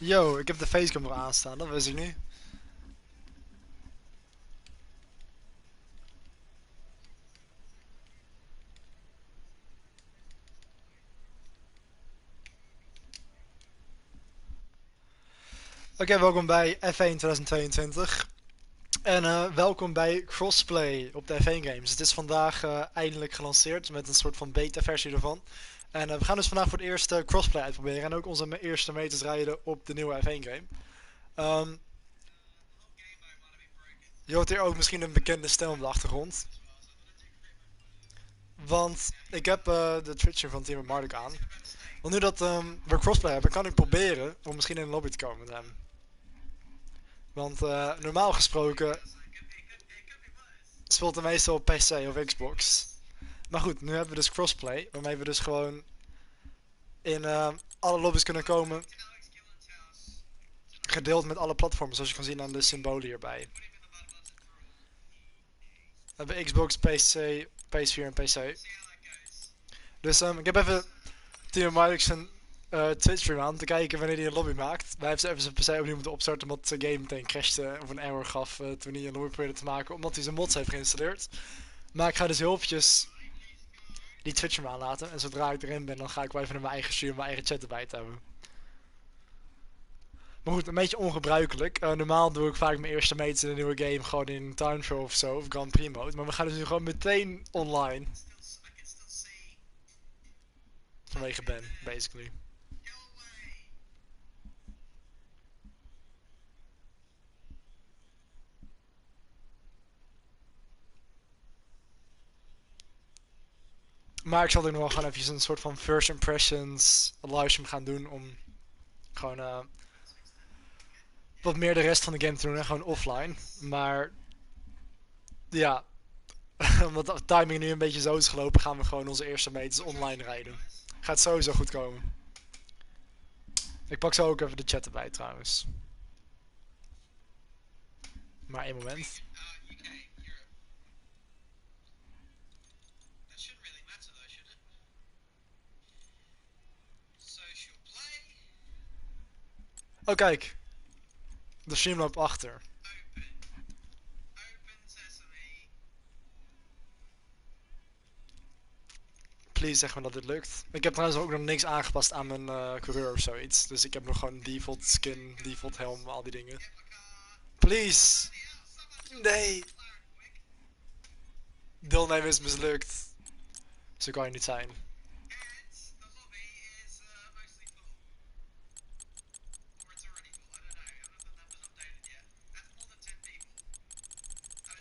Yo, ik heb de facecamera aanstaan, dat wist ik niet. Oké, welkom bij F1 2022. En welkom bij Crossplay op de F1 Games. Het is vandaag eindelijk gelanceerd met een soort van beta versie ervan. En we gaan dus vandaag voor het eerst Crossplay uitproberen. En ook onze eerste meters rijden op de nieuwe F1 game. Je hoort hier ook misschien een bekende stem op de achtergrond. Want ik heb de Twitcher van Team Marduk aan. Want nu dat we Crossplay hebben, kan ik proberen om misschien in een lobby te komen met hem. Want normaal gesproken speelt hij meestal op PC of Xbox. Maar goed, nu hebben we dus crossplay, waarmee we dus gewoon in alle lobby's kunnen komen. Gedeeld met alle platforms, zoals je kan zien aan de symbolen hierbij. We hebben Xbox, PC, PS4 en PC. Dus ik heb even Timo Mark zijn Twitch stream aan te kijken wanneer hij een lobby maakt. Wij hebben even zijn PC opnieuw moeten opstarten omdat de game meteen crashte of een error gaf toen hij een lobby probeerde te maken, omdat hij zijn mods heeft geïnstalleerd. Maar ik ga dus heel eventjes die Twitch hem aanlaten. En zodra ik erin ben, dan ga ik wel even naar mijn eigen stream, mijn eigen chat erbij te hebben. Maar goed, een beetje ongebruikelijk. Normaal doe ik vaak mijn eerste mates in een nieuwe game gewoon in Time Show of zo, of Grand Prix mode. Maar we gaan dus nu gewoon meteen online. Vanwege Ben, basically. Maar ik zal er nog wel gewoon even een soort van first impressions livestream gaan doen om gewoon wat meer de rest van de game te doen en gewoon offline. Maar ja, omdat de timing nu een beetje zo is gelopen, gaan we gewoon onze eerste mates online rijden. Gaat sowieso goed komen. Ik pak zo ook even de chat erbij trouwens. Maar één moment. Oh kijk, de stream loopt achter. Please zeg me dat dit lukt. Ik heb trouwens ook nog niks aangepast aan mijn coureur of zoiets. Dus ik heb nog gewoon default skin, default helm, al die dingen. Please! Nee! Deelnemen is mislukt. Zo kan je niet zijn.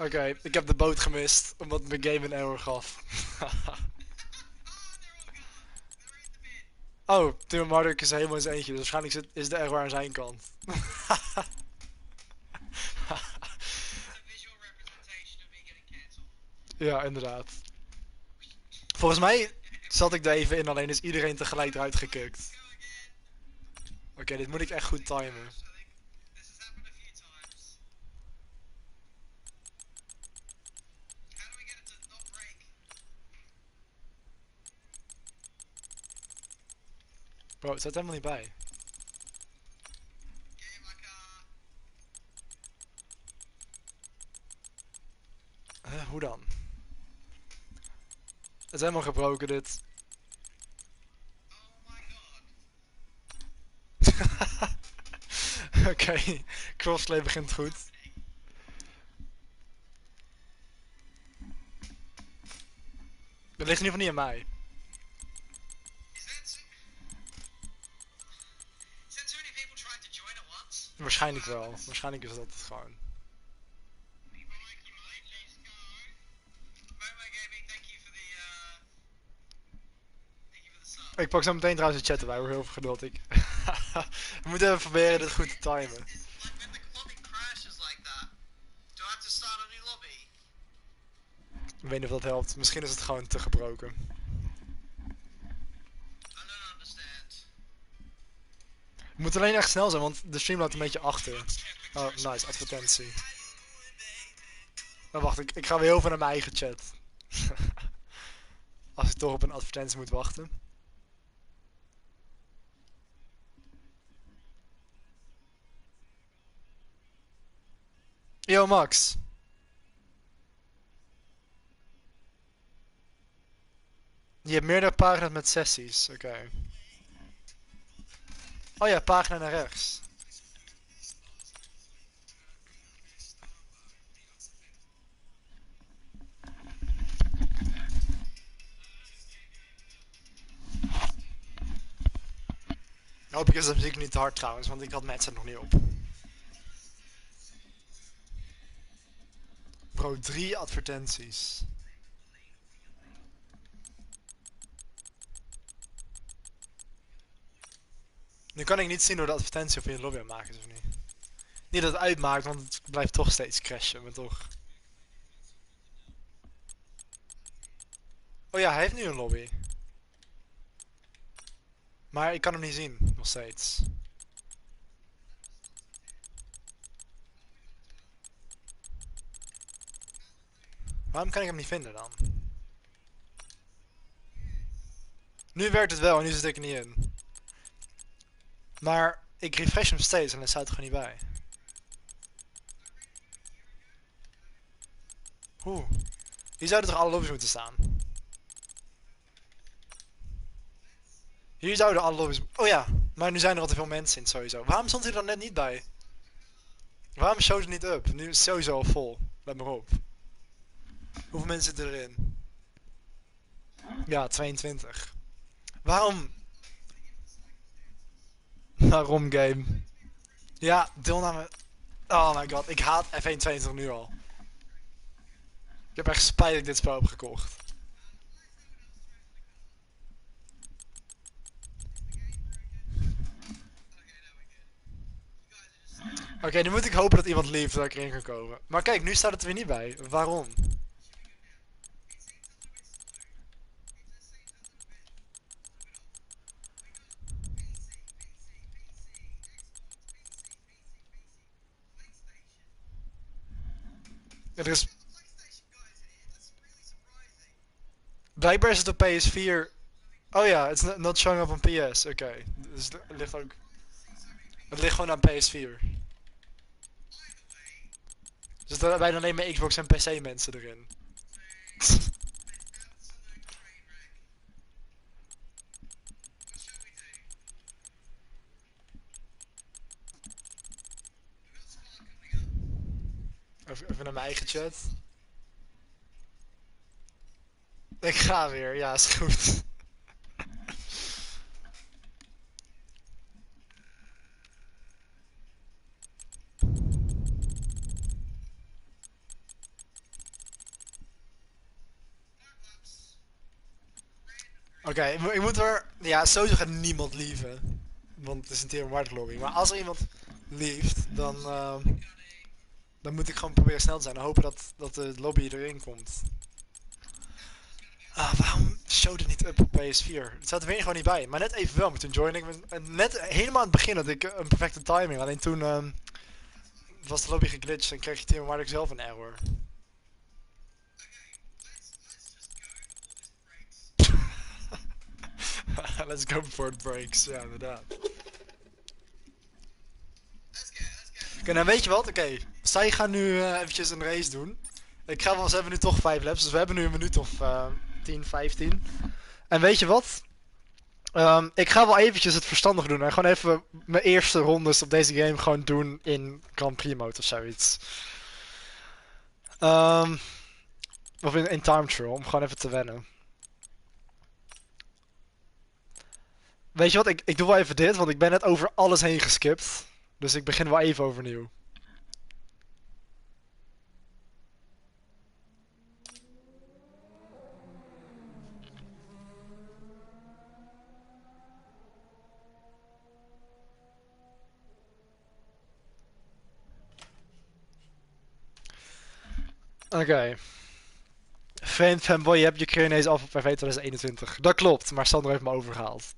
Oké, ik heb de boot gemist, omdat mijn game een error gaf. Oh, Tim Mark is helemaal in zijn eentje, dus waarschijnlijk is de error aan zijn kant. Ja, inderdaad. Volgens mij zat ik er even in, alleen is iedereen tegelijk eruit gekukt. Oké, dit moet ik echt goed timen. Bro, het staat helemaal niet bij. Hoe dan? Het is helemaal gebroken dit. Oké, crossplay begint goed. Dat ligt in ieder geval niet aan mij. Waarschijnlijk wel. Waarschijnlijk is dat het gewoon. Ik pak zo meteen trouwens de chat erbij, hoor, heel veel geduld. We moeten even proberen dit goed te timen. Ik weet niet of dat helpt. Misschien is het gewoon te gebroken. Het moet alleen echt snel zijn, want de stream loopt een beetje achter. Oh, nice, advertentie. Oh, wacht, ik ga weer heel veel naar mijn eigen chat. Als ik toch op een advertentie moet wachten. Yo, Max. Je hebt meerdere pagina's met sessies, oké. Oh ja, pagina naar rechts. Hopelijk is de muziek niet te hard trouwens, want ik had mijn headset nog niet op. Bro, 3 advertenties. Nu kan ik niet zien hoe de advertentie of je een lobby aan het maken is of niet. Niet dat het uitmaakt, want het blijft toch steeds crashen, maar toch. Oh ja, hij heeft nu een lobby. Maar ik kan hem niet zien, nog steeds. Waarom kan ik hem niet vinden dan? Nu werkt het wel en nu zit ik er niet in. Maar ik refresh hem steeds en hij staat er gewoon niet bij. Oeh. Hier zouden toch alle lobby's moeten staan? Hier zouden alle lobby's... Oh ja, maar nu zijn er al te veel mensen in sowieso. Waarom stond hij er dan net niet bij? Waarom showt het niet up? Nu is het sowieso al vol. Let maar op. Hoeveel mensen zitten erin? Ja, 22. Waarom? Waarom game? Ja, deelname... Oh my god, ik haat F1 22 nu al. Ik heb echt spijt dat ik dit spel heb gekocht. Oké, nu moet ik hopen dat iemand leeft dat ik erin kan komen. Maar kijk, nu staat het er weer niet bij. Waarom? Er is... Blijkbaar is het op PS4... Oh ja, it's not showing up on PS. Oké, dus het ligt ook... Het ligt gewoon aan PS4. Dus er zijn alleen maar Xbox en PC mensen erin. Even naar mijn eigen chat. Ik ga weer, ja, is goed. Oké, ik moet er... Ja, sowieso gaat niemand lieven. Want het is een Tier White lobby. Maar als er iemand lieft, dan... dan moet ik gewoon proberen snel te zijn en hopen dat de lobby erin komt. Ah, waarom showde het niet up op PS4? Het staat er weer gewoon niet bij. Maar net even wel, maar toen join ik... Net helemaal aan het begin had ik een perfecte timing. Alleen toen was de lobby geglitcht en kreeg je Tier White zelf een error. Let's go before it breaks. Ja, inderdaad. Oké, nou weet je wat? Oké, zij gaan nu eventjes een race doen. Ik ga wel, ze hebben nu toch 5 laps, dus we hebben nu een minuut of 10, 15. En weet je wat? Ik ga wel eventjes het verstandig doen en gewoon even mijn eerste rondes op deze game gewoon doen in Grand Prix mode of zoiets. Of in time trial, om gewoon even te wennen. Weet je wat, ik doe wel even dit, want ik ben net over alles heen geskipt. Dus ik begin wel even overnieuw. Oké. Fanboy, je hebt je keer ineens af op FV 2021. Dat klopt, maar Sander heeft me overgehaald.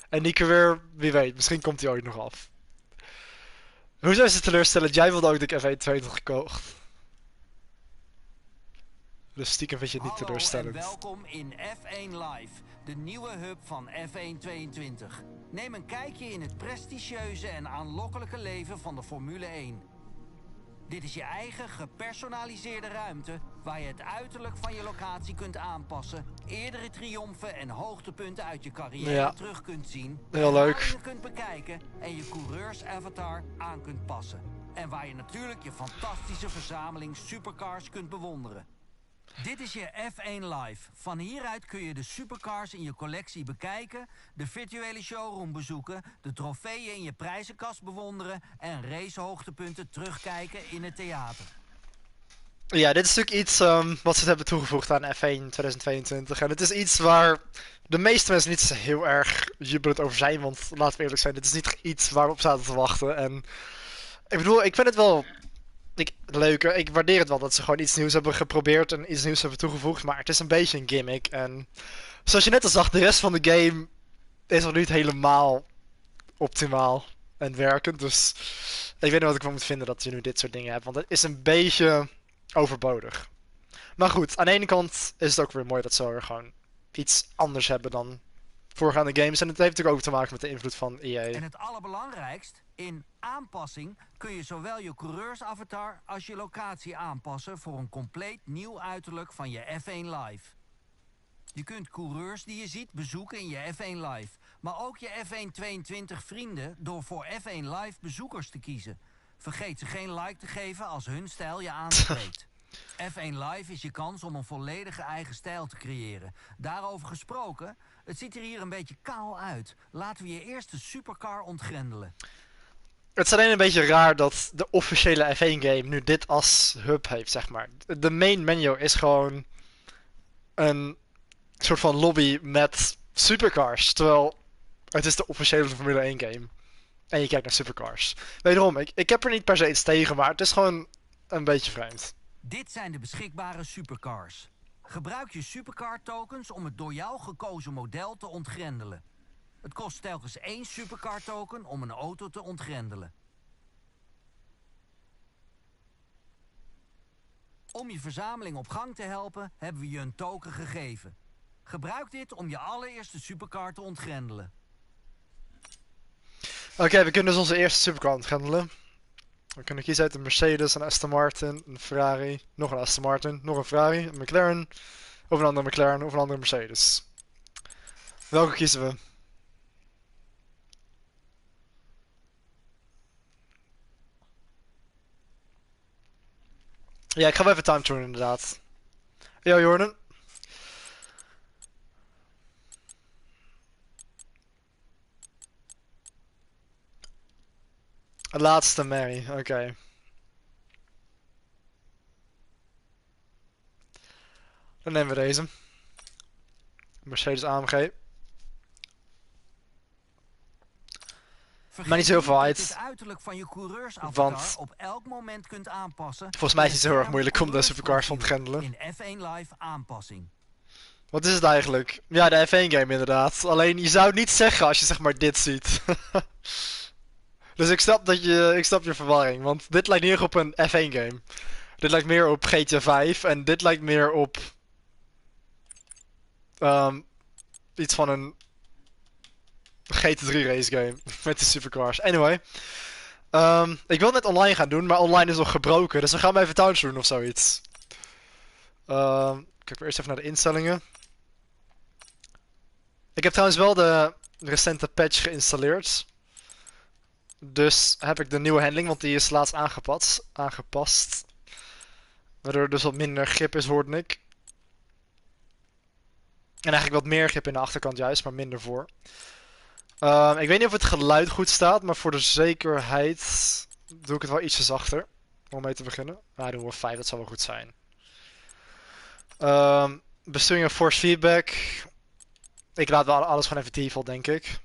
En Nieke weer, wie weet, misschien komt hij ooit nog af. Hoezo is het teleurstellend? Jij wilde ook de FV 20 gekocht. Dus stiekem vind je het niet teleurstellend. Hallo en welkom in F1 Live, de nieuwe hub van F1 22. Neem een kijkje in het prestigieuze en aanlokkelijke leven van de Formule 1. Dit is je eigen gepersonaliseerde ruimte waar je het uiterlijk van je locatie kunt aanpassen, eerdere triomfen en hoogtepunten uit je carrière terug kunt zien, heel leuk. herhalingen kunt bekijken en je coureursavatar aan kunt passen. En waar je natuurlijk je fantastische verzameling supercars kunt bewonderen. Dit is je F1 Live. Van hieruit kun je de supercars in je collectie bekijken, de virtuele showroom bezoeken, de trofeeën in je prijzenkast bewonderen en racehoogtepunten terugkijken in het theater. Ja, dit is natuurlijk iets wat ze hebben toegevoegd aan F1 2022. En het is iets waar de meeste mensen niet zo heel erg jubelend over zijn. Want laten we eerlijk zijn, dit is niet iets waar we op zaten te wachten. En ik bedoel, ik vind het wel leuk. Ik waardeer het wel dat ze gewoon iets nieuws hebben geprobeerd en iets nieuws hebben toegevoegd. Maar het is een beetje een gimmick. En zoals je net al zag, de rest van de game is nog niet helemaal optimaal en werkend. Dus ik weet niet wat ik van moet vinden dat je nu dit soort dingen hebt. Want het is een beetje overbodig. Maar goed, aan de ene kant is het ook weer mooi dat ze er gewoon iets anders hebben dan voorgaande games. En het heeft natuurlijk ook te maken met de invloed van EA. En het allerbelangrijkst, in aanpassing kun je zowel je coureursavatar als je locatie aanpassen voor een compleet nieuw uiterlijk van je F1 Live. Je kunt coureurs die je ziet bezoeken in je F1 Live, maar ook je F1 22 vrienden door voor F1 Live bezoekers te kiezen. Vergeet ze geen like te geven als hun stijl je aanspreekt. F1 Live is je kans om een volledige eigen stijl te creëren. Daarover gesproken, het ziet er hier een beetje kaal uit. Laten we je eerst de supercar ontgrendelen. Het is alleen een beetje raar dat de officiële F1-game nu dit als hub heeft, zeg maar. De main menu is gewoon een soort van lobby met supercars. Terwijl het is de officiële Formule 1-game. En je kijkt naar supercars. Wederom, ik heb er niet per se iets tegen, maar het is gewoon een beetje vreemd. Dit zijn de beschikbare supercars. Gebruik je supercar tokens om het door jou gekozen model te ontgrendelen. Het kost telkens 1 supercar token om een auto te ontgrendelen. Om je verzameling op gang te helpen, hebben we je een token gegeven. Gebruik dit om je allereerste supercar te ontgrendelen. Oké, we kunnen dus onze eerste supercar ontgrendelen. We kunnen kiezen uit een Mercedes, een Aston Martin, een Ferrari, nog een Aston Martin, nog een Ferrari, een McLaren, of een andere McLaren, of een andere Mercedes. Welke kiezen we? Ja, ik ga wel even time tunen inderdaad. Yo Jordan. Het laatste Mary, oké. Dan nemen we deze. Mercedes AMG. Maar niet zo heel veel uit. Het uiterlijk van je coureursavatar Want op elk moment kunt aanpassen. Volgens mij is het niet zo heel erg moeilijk om de supercars te ontgrendelen. In F1 Live aanpassing. Wat is het eigenlijk? Ja, de F1 game inderdaad. Alleen je zou het niet zeggen als je zeg maar dit ziet. Dus ik snap je verwarring. Want dit lijkt niet erg op een F1 game. Dit lijkt meer op GTA 5 en dit lijkt meer op iets van een GT3 race game met de supercars. Anyway, ik wil net online gaan doen, maar online is nog gebroken, dus we gaan maar even thuis doen of zoiets. Kijk eerst even naar de instellingen. Ik heb trouwens wel de recente patch geïnstalleerd. Dus heb ik de nieuwe handling, want die is laatst aangepast. Waardoor er dus wat minder grip is, hoorde ik. En eigenlijk wat meer grip in de achterkant juist, maar minder voor. Ik weet niet of het geluid goed staat, maar voor de zekerheid doe ik het wel ietsje zachter. Om mee te beginnen. Nou, doen we 5, dat zal wel goed zijn. Besturing en force feedback. Ik laat wel alles gewoon even default, denk ik.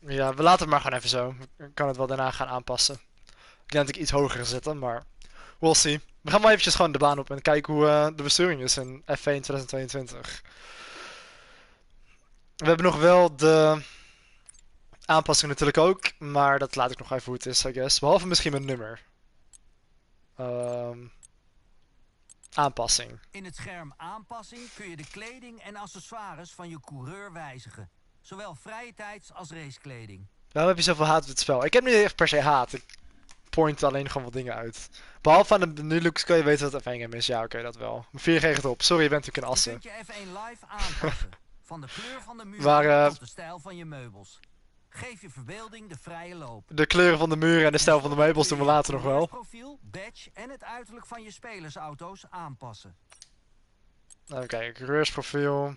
Ja, we laten het maar gewoon even zo. Ik kan het wel daarna gaan aanpassen. Ik denk dat ik iets hoger ga zetten, maar we'll see. We gaan maar eventjes gewoon de baan op en kijken hoe de besturing is in F1 2022. We hebben nog wel de aanpassingen natuurlijk ook, maar dat laat ik nog even hoe het is, I guess. Behalve misschien mijn nummer. Aanpassing. In het scherm aanpassing kun je de kleding en accessoires van je coureur wijzigen. Zowel vrije tijds als racekleding. Waarom heb je zoveel haat op het spel? Ik heb niet echt per se haat. Ik point alleen gewoon wat dingen uit. Behalve aan de menulooks kun je weten wat F1 game is. Ja, oké, dat wel. Mijn 4 geeft het op. Sorry, je bent natuurlijk een assen. Je kunt je F1 live aanpassen. Van de kleur van de muur tot de stijl van je meubels. Geef je verbeelding de vrije loop. De kleuren van de muren en de stijl van de meubels doen we later nog wel. Profiel, badge en het uiterlijk van je spelersauto's aanpassen. Even kijken, coureursprofiel.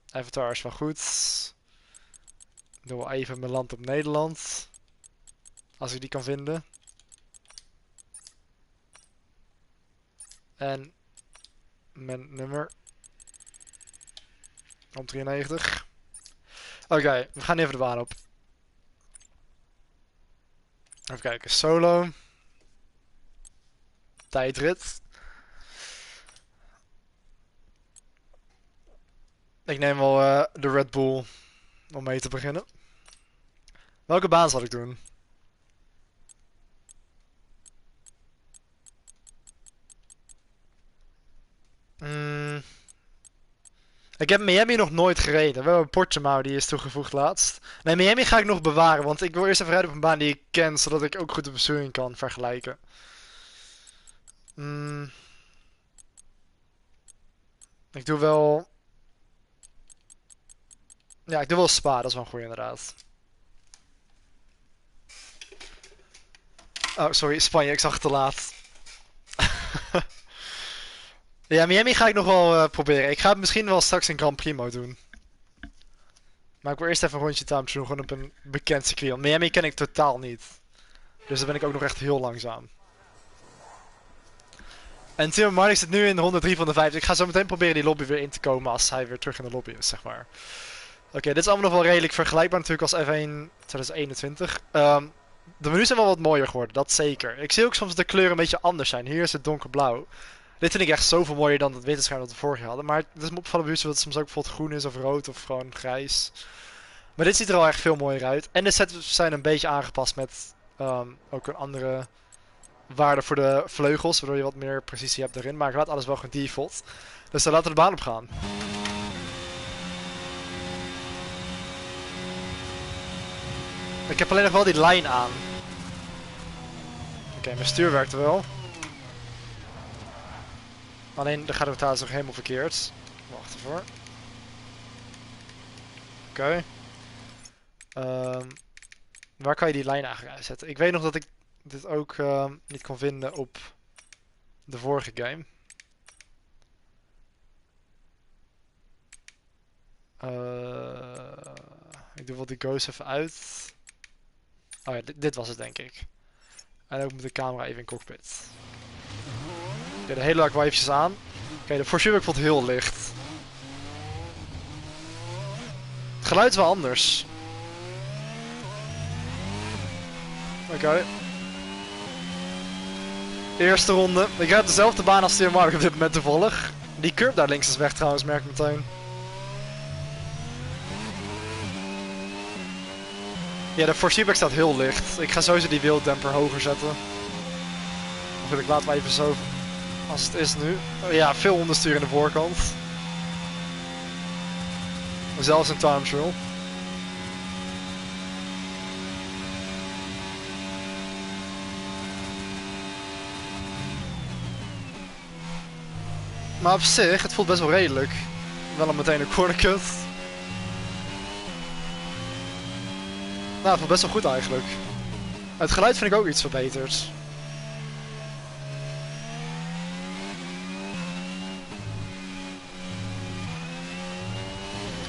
Avatar is wel goed. Doe wel even mijn land op Nederland. Als ik die kan vinden. En mijn nummer. Om 93. Oké, we gaan even de baan op. Even kijken, solo. Tijdrit. Ik neem wel de Red Bull om mee te beginnen. Welke baan zal ik doen? Ik heb Miami nog nooit gereden. We hebben Portimao, die is toegevoegd laatst. Nee, Miami ga ik nog bewaren, want ik wil eerst even rijden op een baan die ik ken, zodat ik ook goed de besturing kan vergelijken. Ik doe wel... Ja, ik doe wel Spa, dat is wel een goeie inderdaad. Oh, sorry, Spanje, ik zag het te laat. Ja, Miami ga ik nog wel proberen. Ik ga het misschien wel straks in Grand Primo doen. Maar ik wil eerst even een rondje time doen, gewoon op een bekend circuit. Want Miami ken ik totaal niet. Dus daar ben ik ook nog echt heel langzaam. En Tim Marnik zit nu in ronde 3 van de 5. Ik ga zo meteen proberen die lobby weer in te komen als hij weer terug in de lobby is, zeg maar. Oké, dit is allemaal nog wel redelijk vergelijkbaar natuurlijk als F1 2021. De menus zijn wel wat mooier geworden, dat zeker. Ik zie ook soms dat de kleuren een beetje anders zijn. Hier is het donkerblauw. Dit vind ik echt zoveel mooier dan het witte scherm dat we vorig jaar hadden. Maar het is me opgevallen bij dat het soms ook bijvoorbeeld groen is of rood of gewoon grijs. Maar dit ziet er al echt veel mooier uit. En de sets zijn een beetje aangepast met ook een andere waarde voor de vleugels. Waardoor je wat meer precisie hebt erin. Maar ik laat alles wel gewoon default. Dus dan laten we de baan op gaan. Ik heb alleen nog wel die lijn aan. Oké, mijn stuur werkt wel. Alleen de rotatie nog helemaal verkeerd. Wacht even. Oké. Waar kan je die lijn eigenlijk uitzetten? Ik weet nog dat ik dit ook niet kon vinden op de vorige game. Ik doe wel die ghost even uit. Oh ja, dit was het denk ik. En ook met de camera even in cockpit. Oké, de hele lak wel eventjes aan. Oké, de Force ik vond het heel licht. Het geluid is wel anders. Oké. Eerste ronde. Ik heb dezelfde baan als Theo Mark op dit moment toevallig. Die curb daar links is weg trouwens, merk ik meteen. Ja, de Force staat heel licht. Ik ga sowieso die wieldemper hoger zetten. Of ik laat maar even zo... Als het is nu. Ja, veel onderstuur in de voorkant. Zelfs een time trial. Maar op zich, het voelt best wel redelijk. Wel al meteen een corner cut. Nou, het voelt best wel goed eigenlijk. Het geluid vind ik ook iets verbeterd.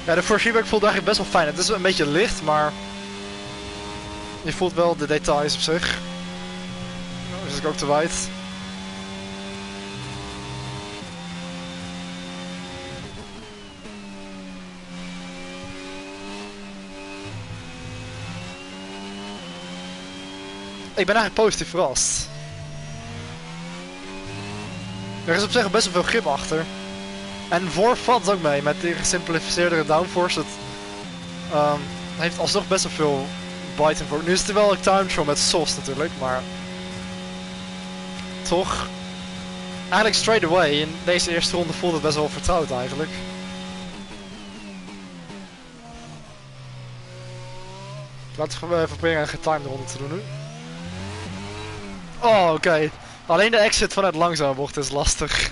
Ja, de Force voelt eigenlijk best wel fijn. Het is een beetje licht, maar je voelt wel de details op zich. Nu zit ik ook te wijd. Ik ben eigenlijk positief verrast. Er is op zich best wel veel grip achter. En voor valt ook mee met die gesimplificeerdere downforce. Het heeft alsnog best wel veel bite in voor. Nu is het wel een time trial met SOS natuurlijk, maar toch. eigenlijk straight away. In deze eerste ronde voelde het best wel vertrouwd eigenlijk. Laten we even proberen een getimede ronde te doen nu. Oh, oké. Alleen de exit vanuit langzame bocht is lastig.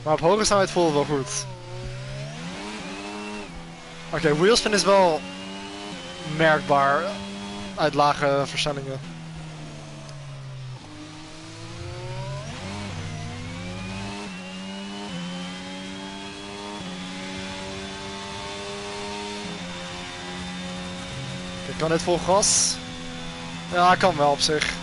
Maar op hoge snelheid voelt het wel goed. Oké, wheelspin is wel merkbaar uit lage versnellingen. Kijk, kan dit vol gas? Ja, kan wel op zich.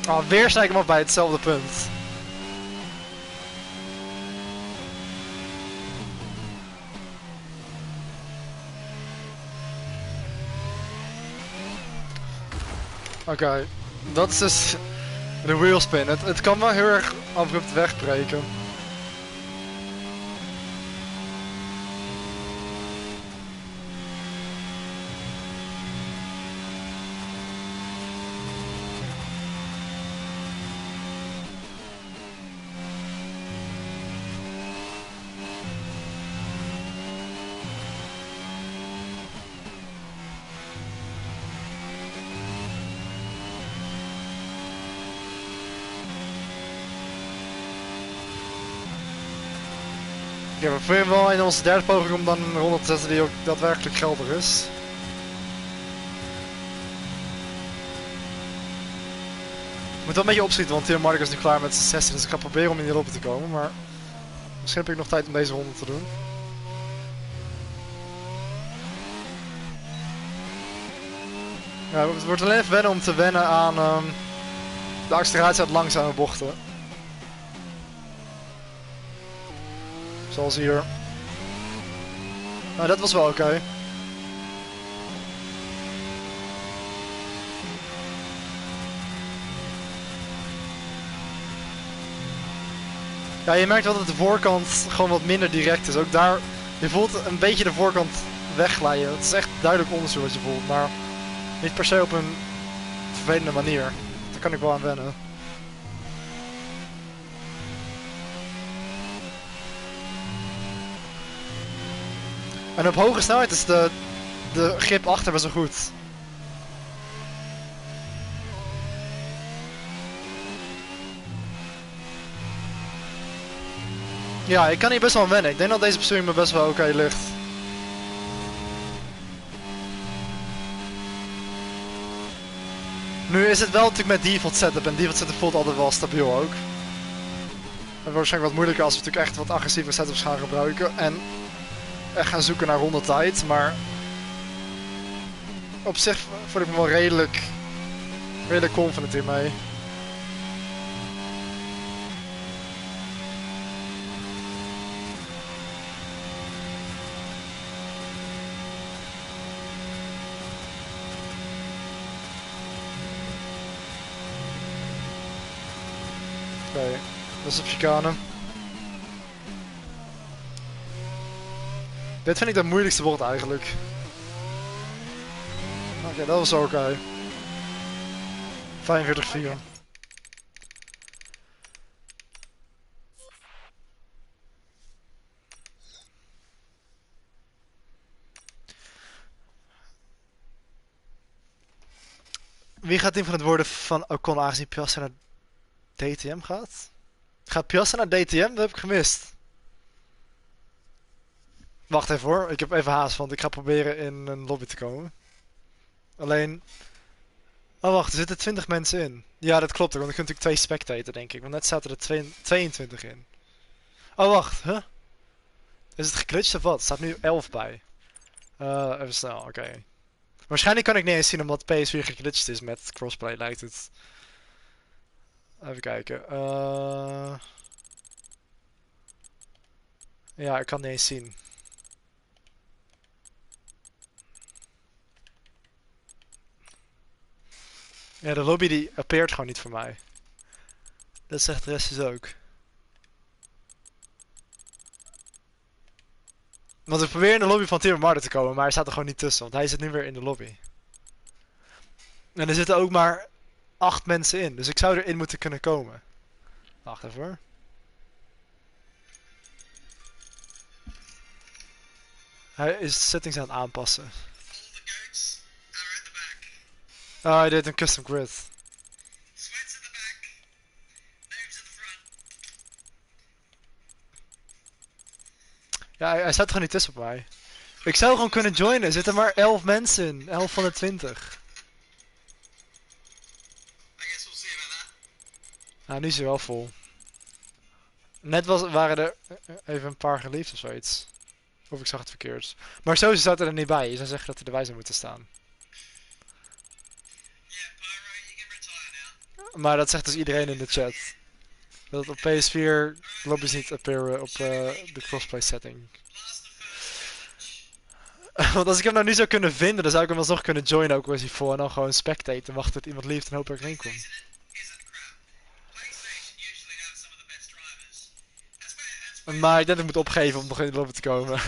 Oh, weer sta ik hem af bij hetzelfde punt. Oké, dat is dus de wheelspin. Het kan wel heel erg abrupt wegbreken. Ja, we proberen wel in onze derde poging om dan een ronde te zetten die ook daadwerkelijk geldig is. Ik moet wel een beetje opschieten, want Theo Mark is nu klaar met zijn sessie, dus ik ga proberen om in die lopen te komen, maar misschien heb ik nog tijd om deze ronde te doen. Ja, het wordt alleen even wennen om te wennen aan de acceleratie uit langzame bochten. Zoals hier. Nou, dat was wel oké. Ja, je merkt wel dat de voorkant gewoon wat minder direct is. Ook daar, je voelt een beetje de voorkant wegglijden. Het is echt duidelijk onderzoek wat je voelt, maar niet per se op een vervelende manier. Daar kan ik wel aan wennen. En op hoge snelheid is de grip achter best wel goed. Ja, ik kan hier best wel aan wennen. Ik denk dat deze besturing me best wel oké ligt. Nu is het wel natuurlijk met default setup en default setup voelt altijd wel stabiel ook. Het wordt waarschijnlijk wat moeilijker als we natuurlijk echt wat agressieve setups gaan gebruiken en echt gaan zoeken naar rondetijd, maar op zich voel ik me wel redelijk confident hiermee. Oké, dat is op chicane. Dit vind ik de moeilijkste bocht eigenlijk. Oké, dat was oké. 45-4. Wie gaat team van het worden van Ocon aangezien Piastri naar DTM gaat? Gaat Piastri naar DTM? Dat heb ik gemist. Wacht even hoor, ik heb even haast, want ik ga proberen in een lobby te komen. Alleen... Oh wacht, er zitten 20 mensen in. Ja, dat klopt, want er kunnen natuurlijk 2 spectaten denk ik. Want net zaten er 22 in. Oh wacht, huh? Is het geglitcht of wat? Er staat nu 11 bij. Even snel, oké. Waarschijnlijk kan ik niet eens zien omdat PS4 geglitcht is met crossplay, lijkt het. Even kijken. Ja, ik kan niet eens zien. Ja, de lobby die appeert gewoon niet voor mij. Dat zegt de rest dus ook. Want ik probeer in de lobby van Team Marder te komen, maar hij staat er gewoon niet tussen, want hij zit nu weer in de lobby. En er zitten ook maar 8 mensen in, dus ik zou erin moeten kunnen komen. Wacht even hoor. Hij is de settings aan het aanpassen. Oh, hij deed een custom grid. Ja, hij staat er gewoon niet tussen op mij. Ik zou gewoon kunnen joinen, er zitten maar 11 mensen in. 11 van de 20. Nou, nu is hij wel vol. Net waren er even een paar geliefd of zoiets. Of ik zag het verkeerd. Maar sowieso staat er niet bij. Je zou zeggen dat hij erbij zou moeten staan. Maar dat zegt dus iedereen in de chat. Dat het op PS4 lobby's niet appearen op de crossplay setting. Want als ik hem nou nu zou kunnen vinden, dan zou ik hem alsnog kunnen joinen, ook al is hij vol. En dan gewoon spectate en wachten tot iemand lief en hopen dat ik erin kom. Maar ik denk dat ik moet opgeven om nog in de lobby te komen.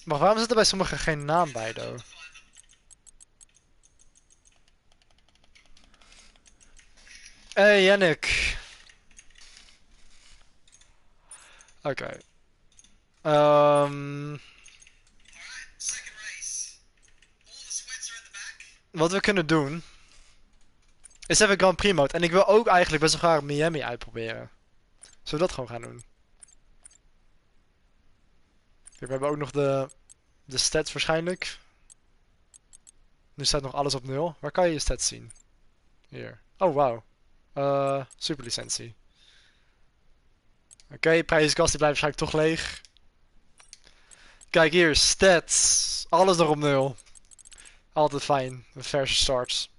Maar waarom zit er bij sommigen geen naam bij, though? Hey Yannick. Oké. Wat we kunnen doen is even Grand Prix mode. En ik wil ook eigenlijk best wel graag Miami uitproberen. Zullen we dat gewoon gaan doen? Kijk, we hebben ook nog de stats waarschijnlijk. Nu staat nog alles op 0. Waar kan je je stats zien? Hier. Oh, wauw. Superlicentie. Oké, prijskast die blijft waarschijnlijk toch leeg. Kijk hier, stats. Alles nog op 0. Altijd fijn. Een verse start.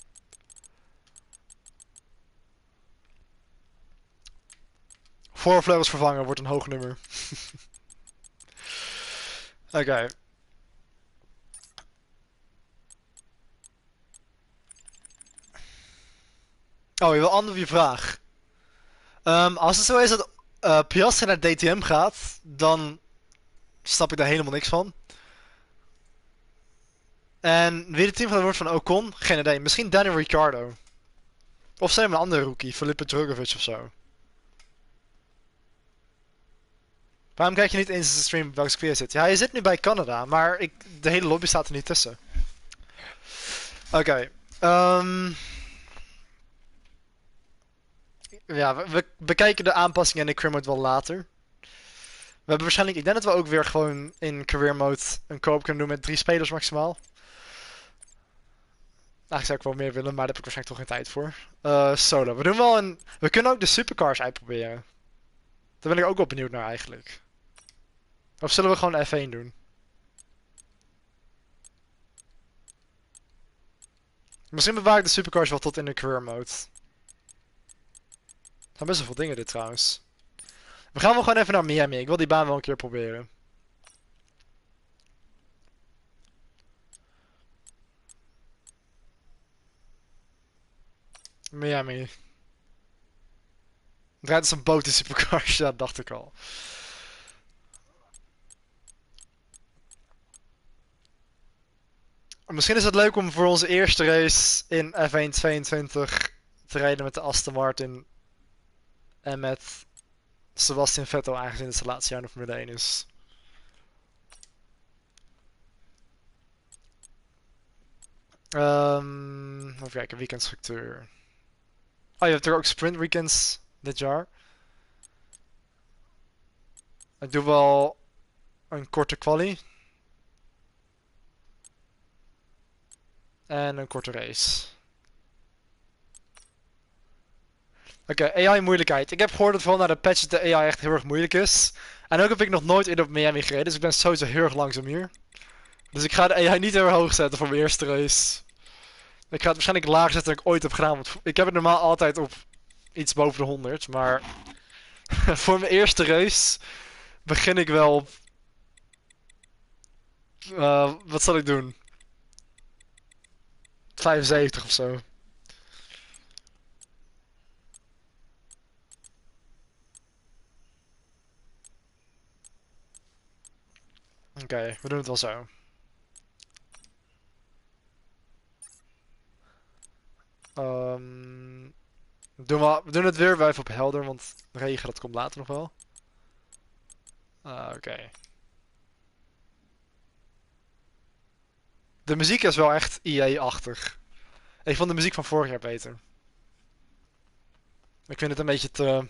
Voorvleugels vervangen wordt een hoog nummer. Oké. Oh, je wil antwoord op je vraag. Als het zo is dat Piastri naar DTM gaat, dan snap ik daar helemaal niks van. En wie de teamgenoot wordt van Ocon, geen idee. Misschien Daniel Ricciardo. Of zijn we een andere rookie, Felipe Drugovich of zo. Waarom kijk je niet eens de stream welke square zit? Ja, hij zit nu bij Canada, maar de hele lobby staat er niet tussen. Oké. Ja, we bekijken de aanpassingen en de career mode wel later. We hebben waarschijnlijk, ik denk dat we ook weer gewoon in career mode een koop kunnen doen met 3 spelers maximaal. Eigenlijk zou ik wel meer willen, maar daar heb ik waarschijnlijk toch geen tijd voor. Solo. We kunnen ook de supercars uitproberen. Daar ben ik ook wel benieuwd naar eigenlijk. Of zullen we gewoon F1 doen? Misschien bewaar ik de supercars wel tot in de career mode. Er zijn best wel veel dingen dit trouwens. We gaan wel gewoon even naar Miami. Ik wil die baan wel een keer proberen. Miami. Het rijdt als een boot in supercars. Ja, dat dacht ik al. Misschien is het leuk om voor onze eerste race in F1 22 te rijden met de Aston Martin. En met Sebastian Vettel, aangezien het zijn laatste jaar in de Formule 1 is. Even kijken, weekendstructuur. Oh, je hebt er ook sprint weekends dit jaar. Ik doe wel een korte quali. En een korte race. Oké, AI moeilijkheid. Ik heb gehoord dat vooral na de patch de AI echt heel erg moeilijk is. En ook heb ik nog nooit eerder op Miami gereden, dus ik ben sowieso heel erg langzaam hier. Dus ik ga de AI niet heel erg hoog zetten voor mijn eerste race. Ik ga het waarschijnlijk lager zetten dan ik ooit heb gedaan, want ik heb het normaal altijd op iets boven de 100. Maar voor mijn eerste race begin ik wel op... wat zal ik doen? 75 of zo. Oké, we doen het wel zo. We doen het weer even op helder, want regen dat komt later nog wel. Oké. De muziek is wel echt EA-achtig. Ik vond de muziek van vorig jaar beter. Ik vind het een beetje te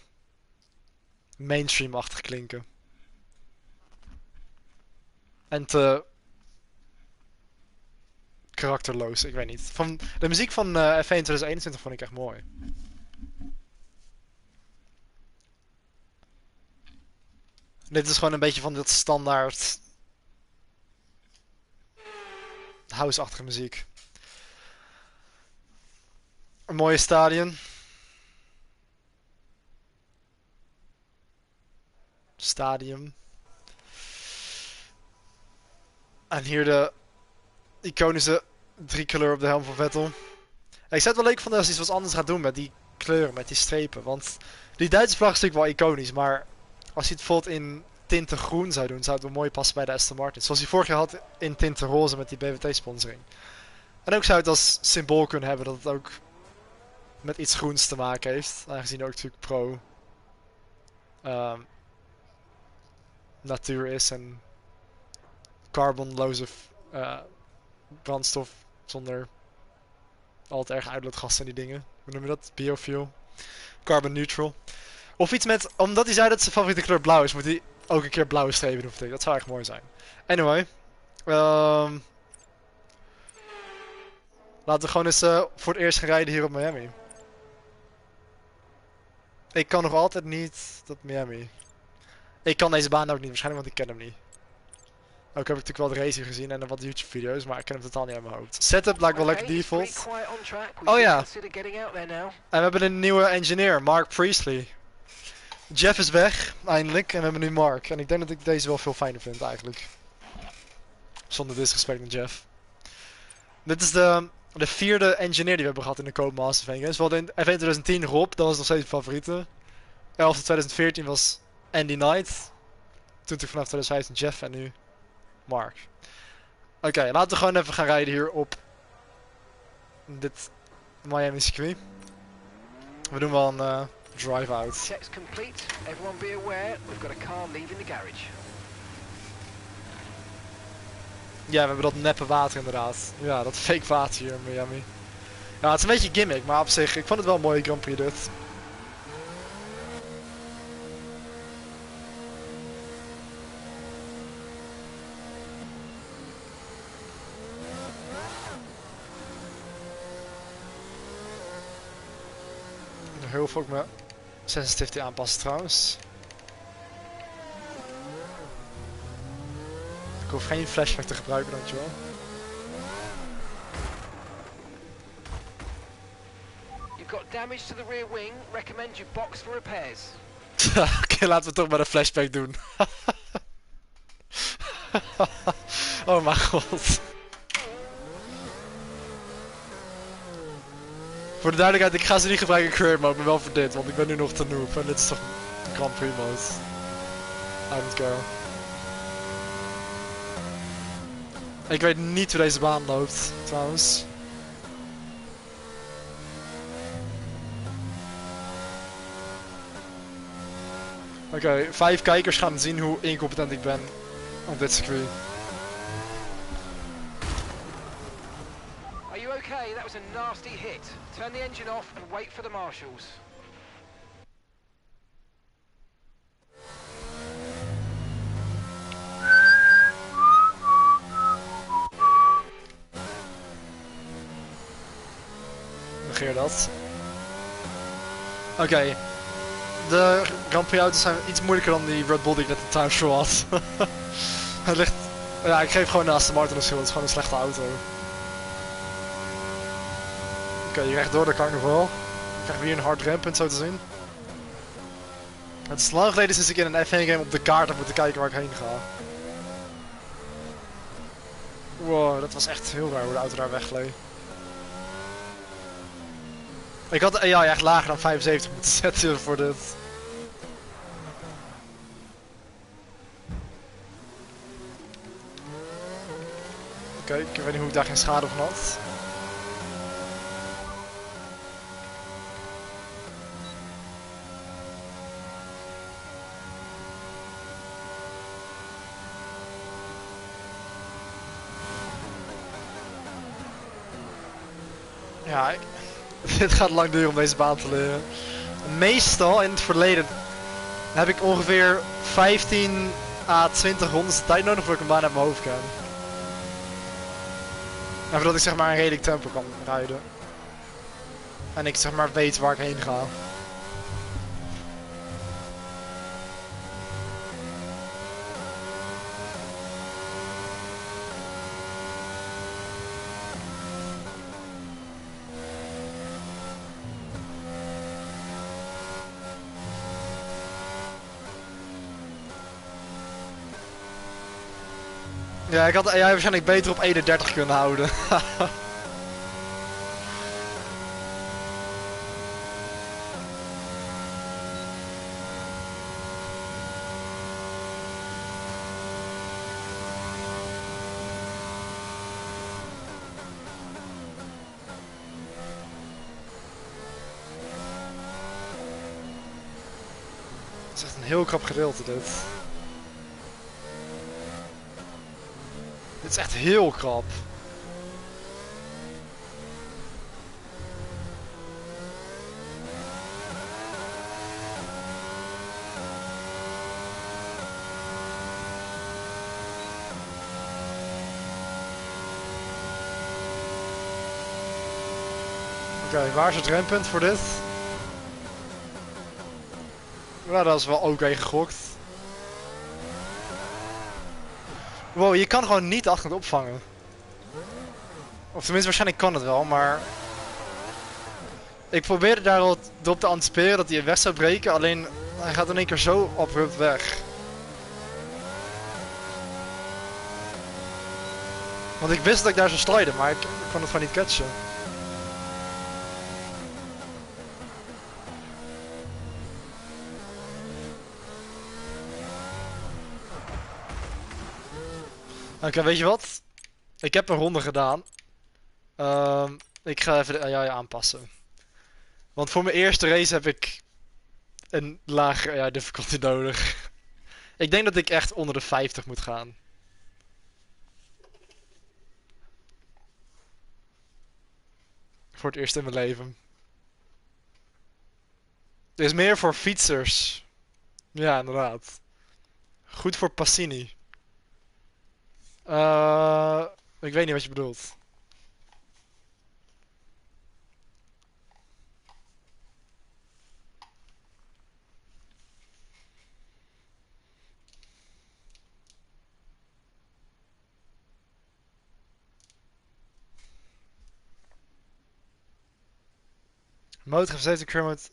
mainstream-achtig klinken. En te karakterloos, ik weet niet. De muziek van F1 2021 vond ik echt mooi. Dit is gewoon een beetje van dat standaard house-achtige muziek. Een mooie stadion. Stadium. En hier de iconische driekleur op de helm van Vettel. Ik zou het wel leuk vinden als hij iets wat anders gaat doen met die kleuren, met die strepen. Want die Duitse vlag is natuurlijk wel iconisch, maar als hij het bijvoorbeeld in tinten groen zou doen, zou het wel mooi passen bij de Aston Martin. Zoals hij vorig jaar had in tinten roze met die BWT-sponsoring. En ook zou het als symbool kunnen hebben dat het ook met iets groens te maken heeft. Aangezien ook natuurlijk pro natuur is en carbonloze brandstof zonder al te erg uitlaatgassen en die dingen. Hoe noem je dat? Biofuel. Carbon neutral. Of iets met... Omdat hij zei dat zijn favoriete kleur blauw is, moet hij ook een keer blauwe strepen doen. Dat zou echt mooi zijn. Anyway. Laten we gewoon eens voor het eerst gaan rijden hier op Miami. Ik kan nog altijd niet dat Miami. Ik kan deze baan ook niet, waarschijnlijk want ik ken hem niet. Ook heb ik natuurlijk wel de race hier gezien en wat YouTube video's, maar ik ken hem totaal niet uit mijn hoofd. Setup lijkt wel lekker default. Oh ja. En we hebben een nieuwe engineer, Mark Priestley. Jeff is weg, eindelijk, en we hebben nu Mark. En ik denk dat ik deze wel veel fijner vind eigenlijk. Zonder disrespect naar Jeff. Dit is de vierde engineer die we hebben gehad in de Codemasters Games. We hadden in F1 2010 Rob, dat was nog steeds mijn favoriete. 11 2014 was Andy Knight. Toen vanaf 2015 Jeff en nu Mark. Oké, laten we gewoon even gaan rijden hier op dit Miami circuit. We doen wel een drive-out. Checks complete. Everyone be aware, we've got a car leaving the garage. Ja, we hebben dat neppe water inderdaad. Ja, dat fake water hier in Miami. Ja, het is een beetje gimmick, maar op zich, ik vond het wel een mooie Grand Prix dit. Heel veel ook mijn sensitivity aanpassen trouwens. Ik hoef geen flashback te gebruiken, dankjewel. You've got damage to the rear wing. Recommend you box for repairs. Oké, laten we toch maar een flashback doen. Oh mijn god. Voor de duidelijkheid, ik ga ze niet gebruiken in career mode, maar wel voor dit, want ik ben nu nog te noob en dit is toch Grand Prix mode. I don't care. Ik weet niet hoe deze baan loopt, trouwens. Oké, 5 kijkers gaan zien hoe incompetent ik ben op dit circuit. Are you okay? That was a nasty hit. Turn the engine off and wait for the marshals. negeer dat. Oké. De Grand Prix auto's zijn iets moeilijker dan die Red Bull die ik net in timeshow had. Het ligt... Ja, ik geef gewoon naast de Martin een schuld. Het is gewoon een slechte auto. Oké, hier rechtdoor, dat kan ik nog wel. Ik krijg weer een hard rampunt zo te zien. Het is lang geleden sinds ik in een F1 game op de kaart heb moeten kijken waar ik heen ga. Wow, dat was echt heel raar hoe de auto daar wegleed. Ik had de AI echt lager dan 75 moeten zetten voor dit. Oké, ik weet niet hoe ik daar geen schade van had. Ja, dit gaat lang duren om deze baan te leren. Meestal in het verleden heb ik ongeveer 15 à 20 rondes de tijd nodig voordat ik een baan uit mijn hoofd kan. En voordat ik zeg maar een redelijk tempo kan rijden. En ik zeg maar weet waar ik heen ga. Ja, ik had de AI waarschijnlijk beter op 31 kunnen houden. Het is echt een heel krap gedeelte dit. Dit is echt heel krap. Oké, waar is het rempunt voor dit? Ja, dat is wel oké gegokt. Wow, je kan gewoon niet de achterkant opvangen. Of tenminste, waarschijnlijk kan het wel, maar... Ik probeerde daarop te anticiperen dat hij weg zou breken, alleen hij gaat in één keer zo abrupt weg. Want ik wist dat ik daar zou sliden, maar ik kon het gewoon niet catchen. Oké, weet je wat? Ik heb een ronde gedaan. Ik ga even de AI aanpassen. Want voor mijn eerste race heb ik een lagere AI difficulty nodig. Ik denk dat ik echt onder de 50 moet gaan. Voor het eerst in mijn leven. Dit is meer voor fietsers. Ja, inderdaad. Goed voor Passini. Ik weet niet wat je bedoelt. Motor heeft met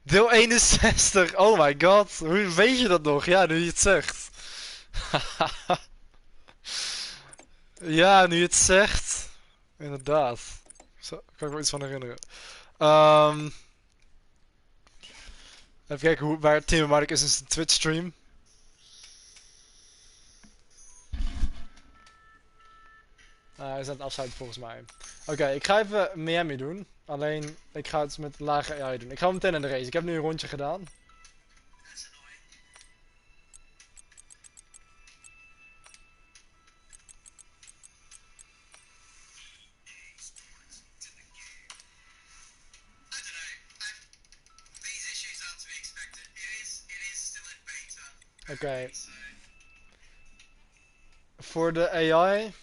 deel 61. Oh my god. Hoe weet je dat nog? Ja, nu je het zegt. Ja, nu je het zegt. Inderdaad. Zo, kan ik me iets van herinneren. Even kijken waar Tim Mark is in zijn Twitch stream. Hij is aan het afsluiten volgens mij. Oké, ik ga even Miami doen. Alleen, ik ga het met lage AI doen. Ik ga meteen in de race. Ik heb nu een rondje gedaan. Oké. Voor de AI.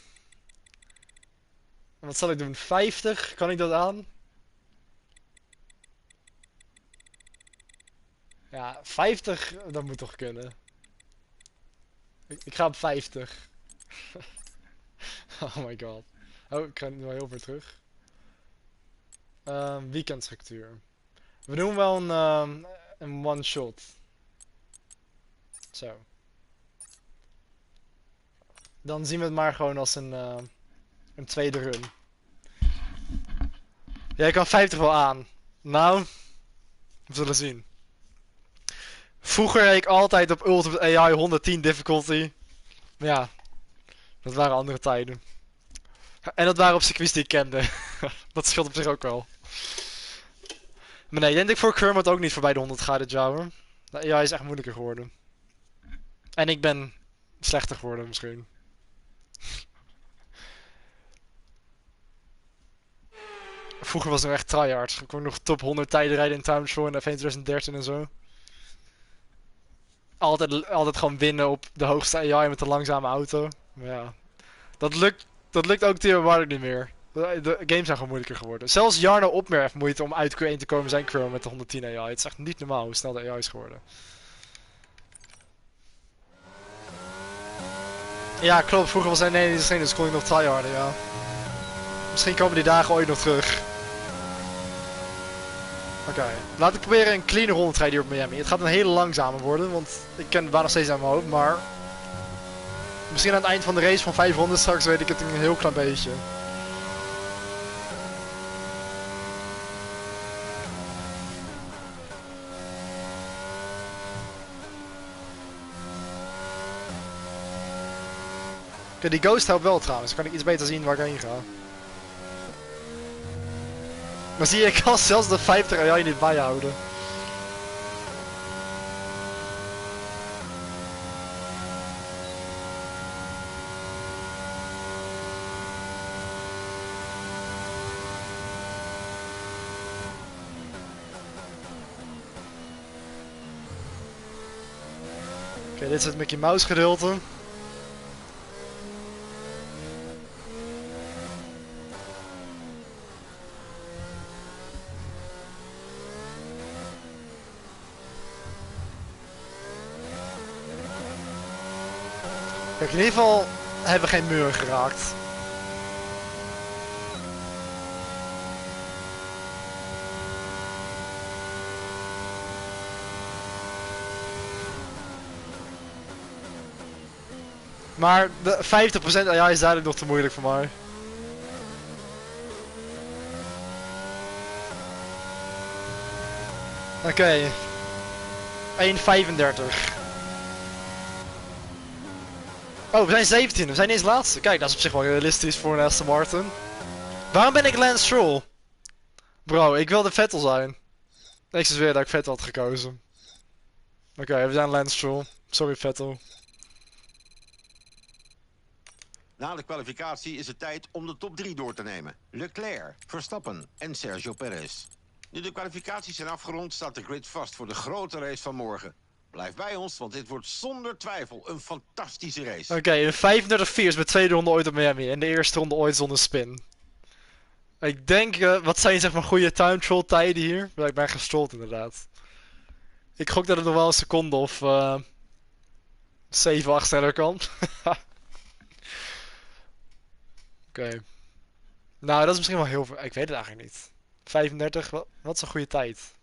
Wat zal ik doen? 50? Kan ik dat aan? Ja, 50, dat moet toch kunnen. Ik ga op 50. Oh my god. Oh, ik ga nu wel heel ver terug. Weekendstructuur. We doen wel een one shot. Zo. Dan zien we het maar gewoon als een tweede run. Jij kan 50 wel aan. Nou, we zullen zien. Vroeger reed ik altijd op Ultimate AI 110 difficulty. Maar ja, dat waren andere tijden. En dat waren op circuits die ik kende. Dat scheelt op zich ook wel. Maar nee, ik denk dat ik voor Kermit ook niet voorbij de 100 ga dit jaar hoor. De AI is echt moeilijker geworden. En ik ben slechter geworden misschien. Vroeger was het nog echt tryhard. Ik kon nog top 100 tijden rijden in Time Show en F1 2013 en zo. Altijd gewoon winnen op de hoogste AI met de langzame auto. Maar ja, dat lukt ook tegenwoordig niet meer. De games zijn gewoon moeilijker geworden. Zelfs Jarno Opmer heeft moeite om uit Q1 te komen zijn Chrome met de 110 AI. Het is echt niet normaal hoe snel de AI is geworden. Ja, klopt. Vroeger was hij nee, dus kon ik nog tryharden, ja. Misschien komen die dagen ooit nog terug. Oké, laat ik proberen een clean ronde te rijden hier op Miami. Het gaat een hele langzame worden, want ik ken het waar nog steeds aan mijn hoofd, maar... Misschien aan het eind van de race van 500 straks weet ik het een heel klein beetje. Oké, die ghost helpt wel trouwens, dan kan ik iets beter zien waar ik heen ga. Maar zie je, ik kan zelfs de 50 AI niet bijhouden. Oké, dit is het Mickey Mouse gedeelte. Kijk, in ieder geval hebben we geen muur geraakt. Maar de 50% AI is duidelijk nog te moeilijk voor mij. Oké. 1,35. Oh, we zijn 17. We zijn niet eens laatste. Kijk, dat is op zich wel realistisch voor een Aston Martin. Waarom ben ik Lance Stroll? Bro, ik wilde Vettel zijn. Ik zweer dat ik Vettel had gekozen. Oké, we zijn Lance Stroll. Sorry Vettel. Na de kwalificatie is het tijd om de top 3 door te nemen. Leclerc, Verstappen en Sergio Perez. Nu de kwalificaties zijn afgerond, staat de grid vast voor de grote race van morgen. Blijf bij ons, want dit wordt zonder twijfel een fantastische race. Oké, een 35-4 is mijn tweede ronde ooit op Miami. En de eerste ronde ooit zonder spin. Ik denk, wat zijn zeg maar goede time trial tijden hier? Ja, ik ben gestold inderdaad. Ik gok dat het nog wel een seconde of 7, 8 sneller kan. Oké. Nou, dat is misschien wel heel veel. Ik weet het eigenlijk niet. 35, wat is een goede tijd?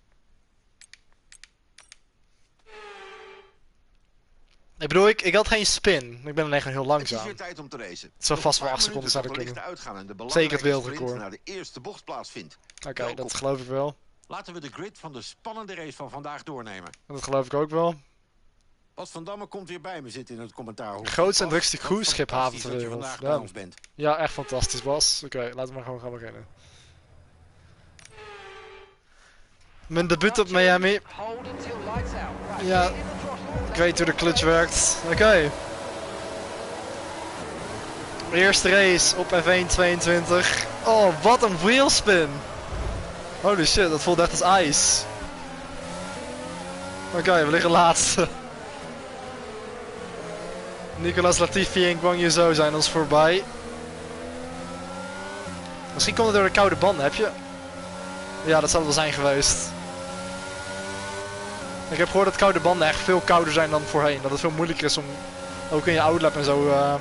Ik bedoel, ik had geen spin. Ik ben alleen gewoon heel langzaam. Het is weer tijd om te racen. Het zou vast wel 8 seconden zouden kunnen. Zeker het wereldrecord. Naar de eerste bocht plaatsvindt. Oké, dat geloof ik wel. Laten we de grid van de spannende race van vandaag doornemen. Dat geloof ik ook wel. Bas van Damme komt weer bij me zitten in het commentaar. Grootste en drukste cruiseschiphaven ter dat je wereld. vandaag Ja. bij ons bent. Ja, echt fantastisch Bas. Oké, laten we maar gewoon gaan beginnen. Mijn debuut op Miami. Ja, ik weet hoe de clutch werkt. Oké. Eerste race op F1 22. Oh, wat een wheelspin. Holy shit, dat voelt echt als ijs. Oké, we liggen laatste. Nicolas Latifi en Guang Yu zijn ons voorbij. Misschien komt het door de koude banden, heb je? Ja, dat zal het wel zijn geweest. Ik heb gehoord dat koude banden echt veel kouder zijn dan voorheen. Dat het veel moeilijker is om ook in je outlap en zo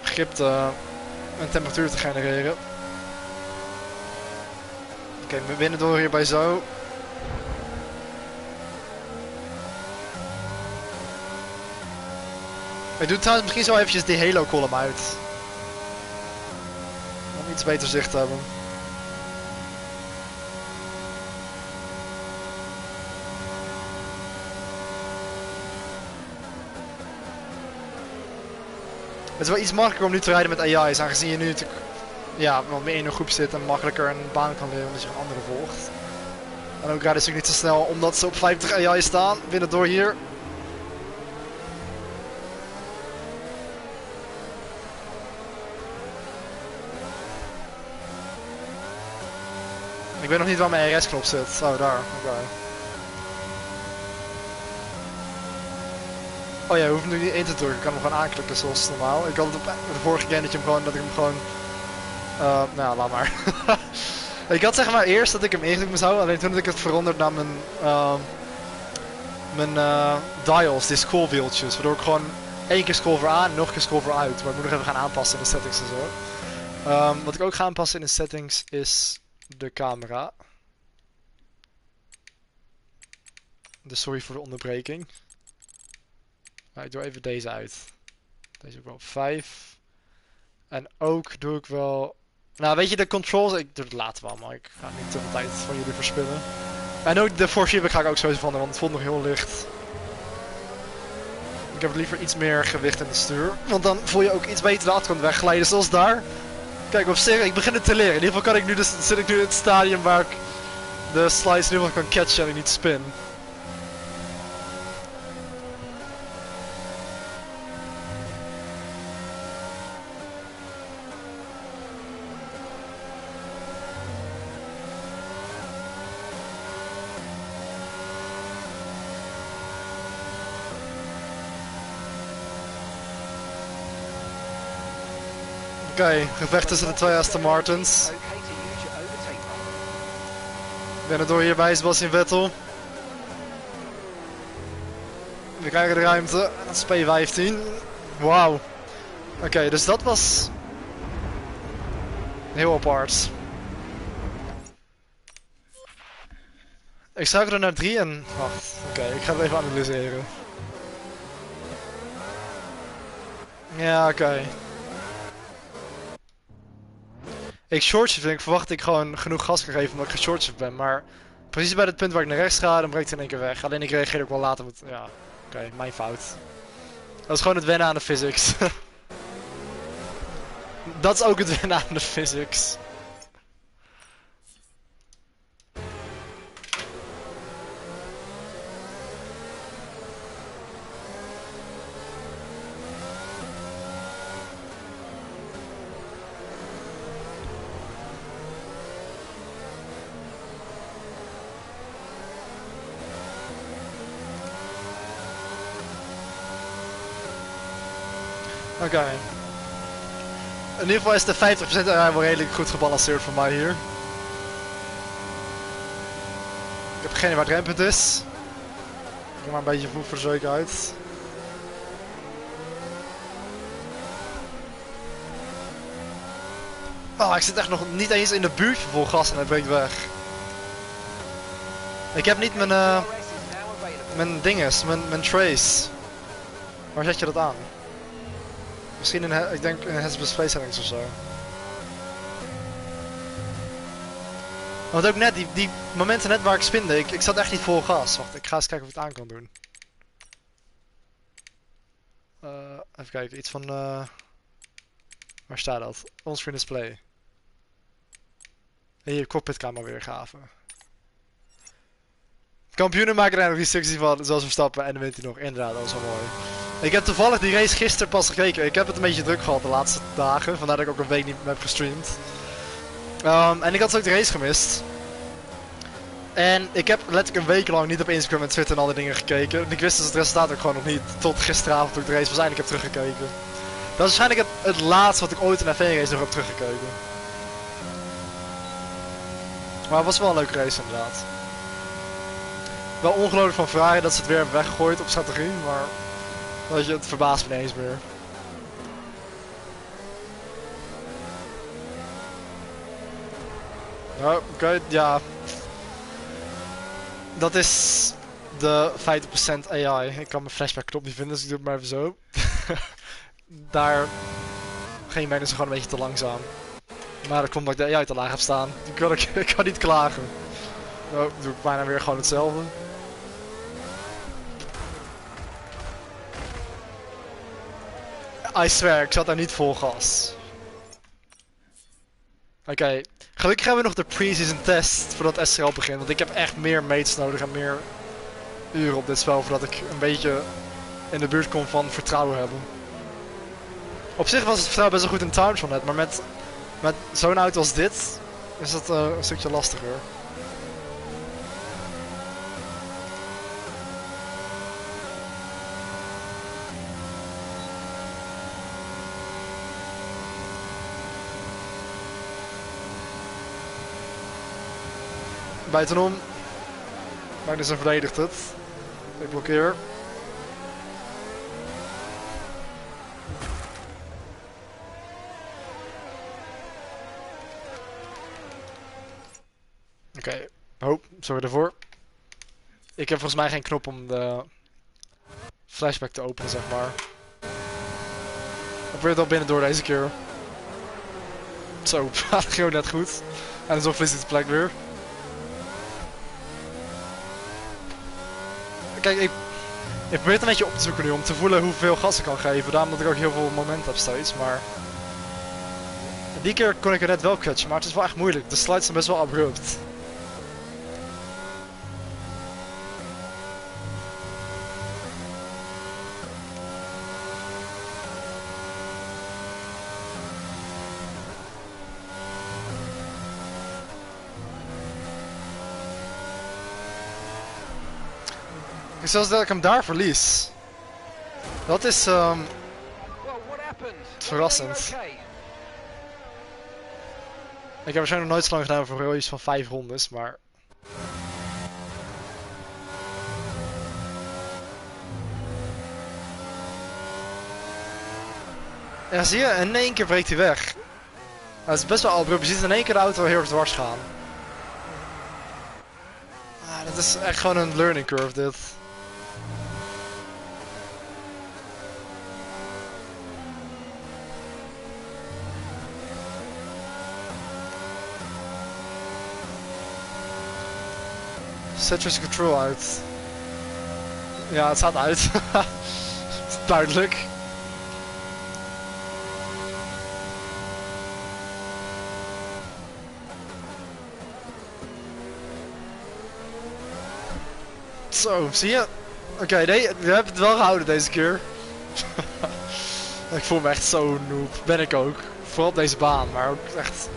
grip en temperatuur te genereren. Oké, we winnen door hierbij zo. Ik doe trouwens misschien zo eventjes die Halo column uit. Om iets beter zicht te hebben. Het is wel iets makkelijker om nu te rijden met AI's, aangezien je nu natuurlijk wat meer in een groep zit en makkelijker een baan kan leren omdat je een andere volgt. En ook rijden ze niet zo snel omdat ze op 50 AI's staan, winnen door hier. Ik weet nog niet waar mijn RS-knop zit. Oh, daar. Oké. Oh ja, je hoeft hem nu niet in te drukken. Ik kan hem gewoon aanklikken zoals normaal. Ik had het op de vorige game dat ik hem gewoon... nou ja, laat maar. Ik had zeg maar eerst dat ik hem ingedrukt moest houden. Alleen toen had ik het veranderd naar mijn dials, die scrollwieltjes. Waardoor ik gewoon 1 keer scroll voor aan en nog een keer scroll voor uit. Maar ik moet nog even gaan aanpassen in de settings en zo. Wat ik ook ga aanpassen in de settings is de camera. Dus sorry voor de onderbreking. Maar ik doe even deze uit. Deze ook wel op 5. En ook doe ik wel... Nou weet je, de controls... Ik doe het later wel, maar ik ga niet te veel tijd van jullie verspillen. En ook de force ga ik ook sowieso van, want het voelt nog heel licht. Ik heb liever iets meer gewicht in het stuur. Want dan voel je ook iets beter de achterkant wegglijden, zoals daar. Kijk, op zich, ik begin het te leren. In ieder geval kan ik nu dus, zit ik nu in het stadium waar ik de slides in ieder geval kan catchen en ik niet spin. Oké, gevecht tussen de 2 Aston Martins. Ik ben er door hierbij, Sebastian Vettel. We krijgen de ruimte. Dat is P15. Wauw. Oké, dus dat was... heel apart. Ik schuiver er naar 3 en... wacht. Oké, ik ga het even analyseren. Ja, oké. Ik shortshift en ik verwacht dat ik gewoon genoeg gas kan geven omdat ik geshortshift ben, maar precies bij het punt waar ik naar rechts ga, dan breekt het in één keer weg. Alleen ik reageer ook wel later met, ja, oké, mijn fout. Dat is gewoon het wennen aan de physics. Dat is ook het wennen aan de physics. Oké. In ieder geval is de 50% wel redelijk goed gebalanceerd voor mij hier. Ik heb geen idee waar het rempunt is. Ik ga maar een beetje voet voor de zekerheid. Oh, ik zit echt nog niet eens in de buurt van vol gas en hij breekt weg. Ik heb niet mijn dinges, mijn trace. Waar zet je dat aan? Misschien in, ik denk in heads-up display settings of zo. Want ook net, die momenten net waar ik spinde, ik zat echt niet vol gas. Wacht, ik ga eens kijken of ik het aan kan doen. Even kijken, iets van... waar staat dat? Onscreen display. En hier, cockpitcamera weergave. Kampioenen maken er nog restricties van, zoals Verstappen, en dan wint hij nog. Inderdaad, dat is wel mooi. Ik heb toevallig die race gisteren pas gekeken. Ik heb het een beetje druk gehad de laatste dagen. Vandaar dat ik ook een week niet heb gestreamd. En ik had dus ook de race gemist. En ik heb letterlijk een week lang niet op Instagram en Twitter en al die dingen gekeken. En ik wist dus het resultaat ook gewoon nog niet. Tot gisteravond toen ik de race waarschijnlijk heb teruggekeken. Dat is waarschijnlijk het laatste wat ik ooit een F1 race nog heb teruggekeken. Maar het was wel een leuke race inderdaad. Wel ongelooflijk van Ferrari dat ze het weer hebben weggegooid op strategie, maar weet je, het verbaast me niet eens meer. Ja, oké, ja. Dat is de 50% AI. Ik kan mijn flashback knop niet vinden, dus ik doe het maar even zo. Daar ging mij dus gewoon een beetje te langzaam. Maar dat komt omdat ik de AI te laag heb staan. Ik kan niet klagen. Nou, doe ik bijna weer gewoon hetzelfde. I swear, ik zat daar niet vol gas. Oké, gelukkig hebben we nog de pre-season test voordat SRL begint. Want ik heb echt meer mates nodig en meer uren op dit spel voordat ik een beetje in de buurt kom van vertrouwen hebben. Op zich was het vertrouwen best wel goed in Towns van net, maar met zo'n auto als dit is dat een stukje lastiger. Buitenom. Magnussen verdedigt het. Ik blokkeer. Oké. Oh, sorry daarvoor. Ik heb volgens mij geen knop om de flashback te openen, zeg maar. Ik probeer het al binnendoor deze keer. Zo, dat ging ook net goed. En zo verliest hij de plek weer. Kijk, ik probeer het een beetje op te zoeken nu om te voelen hoeveel gas ik kan geven. Daarom dat ik ook heel veel moment heb steeds, maar... Die keer kon ik er net wel catchen, maar het is wel echt moeilijk. De slides zijn best wel abrupt. Zelfs dat ik hem daar verlies. Dat is verrassend. Ik heb waarschijnlijk nog nooit zo lang gedaan voor iets van 5 rondes, maar... Ja, zie je, in één keer breekt hij weg. Dat is best wel abrupt. Je ziet in één keer de auto heel erg dwars gaan. Ah, dat is echt gewoon een learning curve dit. Zet je control uit. Ja, het staat uit. Duidelijk. Zo, zie je? Oké, nee, we hebben het wel gehouden deze keer. Ik voel me echt zo noob. Ben ik ook. Vooral op deze baan, maar ook echt...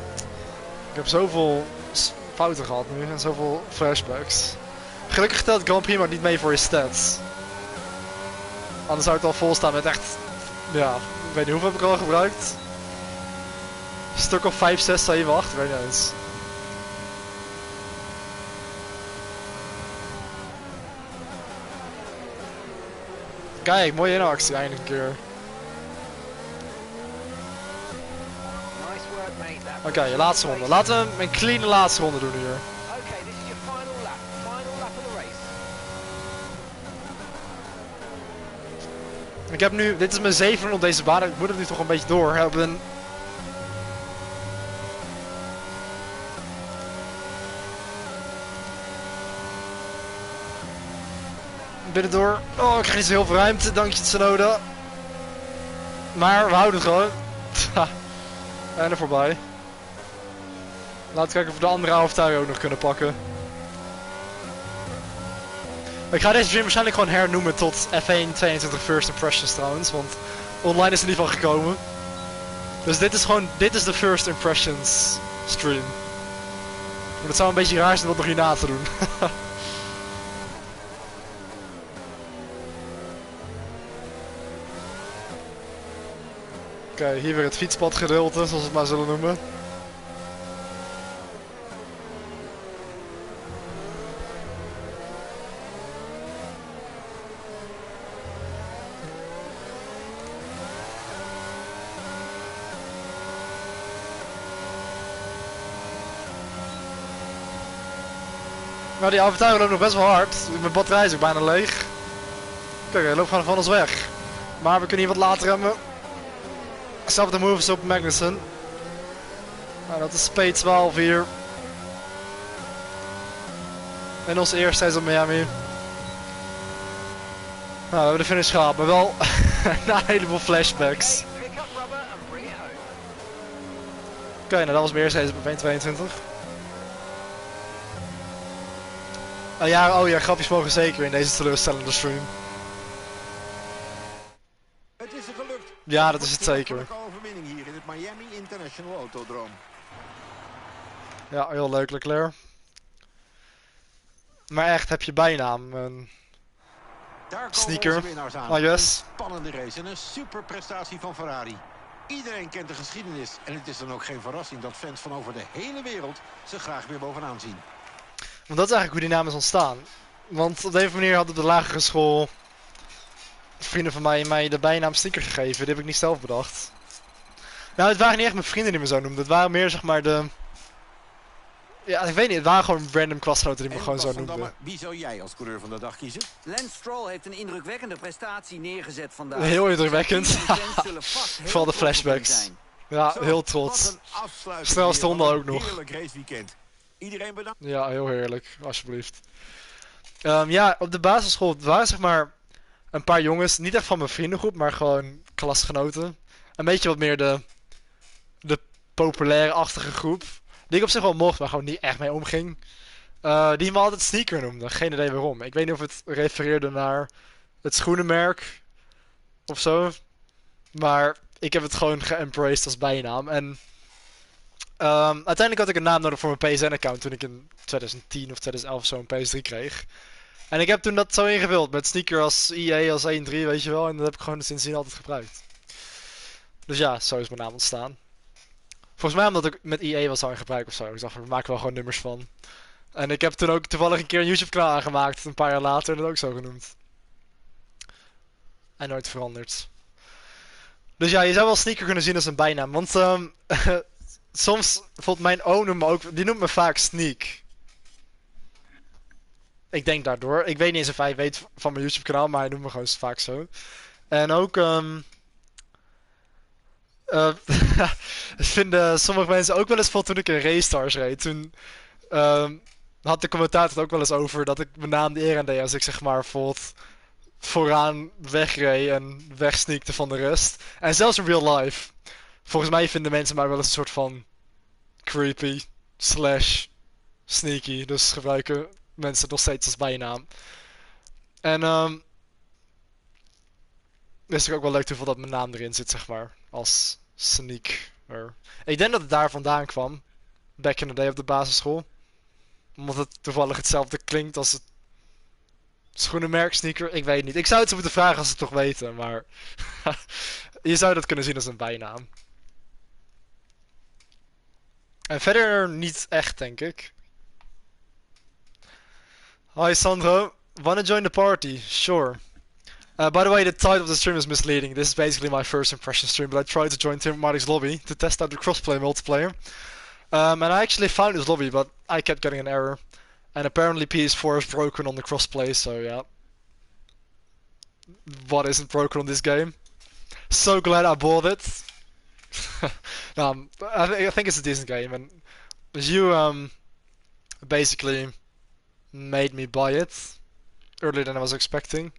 Ik heb zoveel fouten gehad nu en zoveel flashbacks. Gelukkig telt Gran Turismo niet mee voor je stats. Anders zou het al vol staan met echt... Ja, ik weet niet hoeveel heb ik al gebruikt. Een stuk of 5, 6, 7, 8, ik weet niet eens. Kijk, mooie inactie eindelijk een keer. Oké, laatste ronde. Laten we een clean laatste ronde doen hier. Ik heb nu, dit is mijn 7 op deze baan, ik moet het nu toch een beetje door hebben. Binnendoor. Oh, ik krijg niet zo heel veel ruimte, dankje Tsunoda. Maar we houden het gewoon. En er voorbij. Laten we kijken of we de andere AlphaTauri ook nog kunnen pakken. Ik ga deze stream waarschijnlijk gewoon hernoemen tot F1 22 First Impressions trouwens, want online is er niet van gekomen. Dus dit is de First Impressions stream. Maar het zou een beetje raar zijn om dat nog hierna te doen. Oké, hier weer het fietspadgedeelte, zoals we het maar zullen noemen. Maar die Alcantara loopt nog best wel hard. Mijn batterij is ook bijna leeg. Kijk, hij loopt gewoon van ons weg. Maar we kunnen hier wat later remmen. Zelfde moves op Magnussen. Nou, dat is P12 hier. En onze eerste is op Miami. Nou, we hebben de finish gehaald, maar wel na een heleboel flashbacks. Oké, nou dat was mijn eerste race op 1.22. Ja, oh ja, grapjes mogen zeker in deze teleurstellende stream. Het is er gelukt. Ja, dat is het zeker. Een overwinning hier in het Miami International Autodrome. Ja, heel leuk Leclerc. Maar echt, heb je bijnaam? Een Daar komen sneaker. onze winnaars aan. Ah, yes. Een spannende race en een super prestatie van Ferrari. Iedereen kent de geschiedenis en het is dan ook geen verrassing dat fans van over de hele wereld ze graag weer bovenaan zien. Want dat is eigenlijk hoe die naam is ontstaan. Want op deze manier hadden op de lagere school vrienden van mij de bijnaam sneaker gegeven. Die heb ik niet zelf bedacht. Nou, het waren niet echt mijn vrienden die me zo noemden. Het waren meer zeg maar de... Ja, ik weet niet. Het waren gewoon random klasgenoten die me gewoon zo noemden. Wie zou jij als coureur van de dag kiezen? Lance Stroll heeft een indrukwekkende prestatie neergezet vandaag. Heel indrukwekkend. Vooral de flashbacks. Ja, heel trots. Snelste Honda ook nog. Heerlijk raceweekend. Iedereen bedankt. Ja, heel heerlijk. Alsjeblieft. Ja, op de basisschool het waren zeg maar een paar jongens. Niet echt van mijn vriendengroep, maar gewoon klasgenoten. Een beetje wat meer de populaire-achtige groep. Die ik op zich wel mocht, maar gewoon niet echt mee omging. Die me altijd sneaker noemde. Geen idee waarom. Ik weet niet of het refereerde naar het schoenenmerk of zo. Maar ik heb het gewoon geëmbraced als bijnaam. En uiteindelijk had ik een naam nodig voor mijn PSN-account toen ik in 2010 of 2011 zo een PS3 kreeg. En ik heb toen dat zo ingevuld met sneaker als EA, als 1.3, weet je wel. En dat heb ik gewoon sindsdien altijd gebruikt. Dus ja, zo is mijn naam ontstaan. Volgens mij omdat ik met EA was al in gebruik of zo. Ik dacht, we maken wel gewoon nummers van. En ik heb toen ook toevallig een keer een YouTube kanaal aangemaakt. Een paar jaar later dat ook zo genoemd. En nooit veranderd. Dus ja, je zou wel sneaker kunnen zien als een bijnaam. Want soms, bijvoorbeeld mijn oom noemt me ook, die noemt me vaak Sneak. Ik denk daardoor. Ik weet niet eens of hij weet van mijn YouTube kanaal, maar hij noemt me gewoon vaak zo. En ook vinden sommige mensen ook wel eens van toen ik een Race Stars reed. Toen had de commentator het ook wel eens over dat ik mijn naam de eer aan deed als ik zeg maar bijvoorbeeld vooraan wegreed en wegsneakte van de rest. En zelfs in real life. Volgens mij vinden mensen mij wel eens een soort van creepy / sneaky. Dus gebruiken mensen het nog steeds als bijnaam. En is het ook wel leuk toeval dat mijn naam erin zit, zeg maar. Als sneaker. Ik denk dat het daar vandaan kwam. Back in the day op de basisschool. Omdat het toevallig hetzelfde klinkt als het schoenenmerk sneaker. Ik weet niet. Ik zou het ze moeten vragen als ze het toch weten. Maar je zou dat kunnen zien als een bijnaam. En verder niet echt, denk ik. Hi Sandro. Wanna join the party? Sure. By the way, the title of the stream is misleading. This is basically my first impression stream, but I tried to join Tim Marty's lobby to test out the crossplay multiplayer. And I actually found his lobby, but I kept getting an error. And apparently PS4 is broken on the crossplay, so yeah. What isn't broken on this game? So glad I bought it. I think it's a decent game, and you basically made me buy it earlier than I was expecting.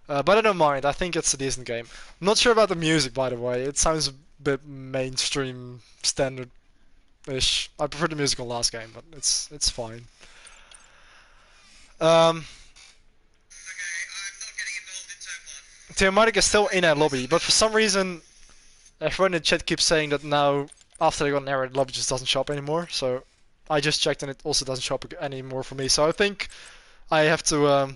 But I don't mind, I think it's a decent game. I'm not sure about the music, by the way. It sounds a bit mainstream, standard-ish. I prefer the music on last game, but it's fine. Theomatic is still in a lobby, but for some reason everyone in the chat keeps saying that now, after they got an error, the lobby just doesn't show up anymore. So I just checked and it also doesn't show up anymore for me. So I think I have to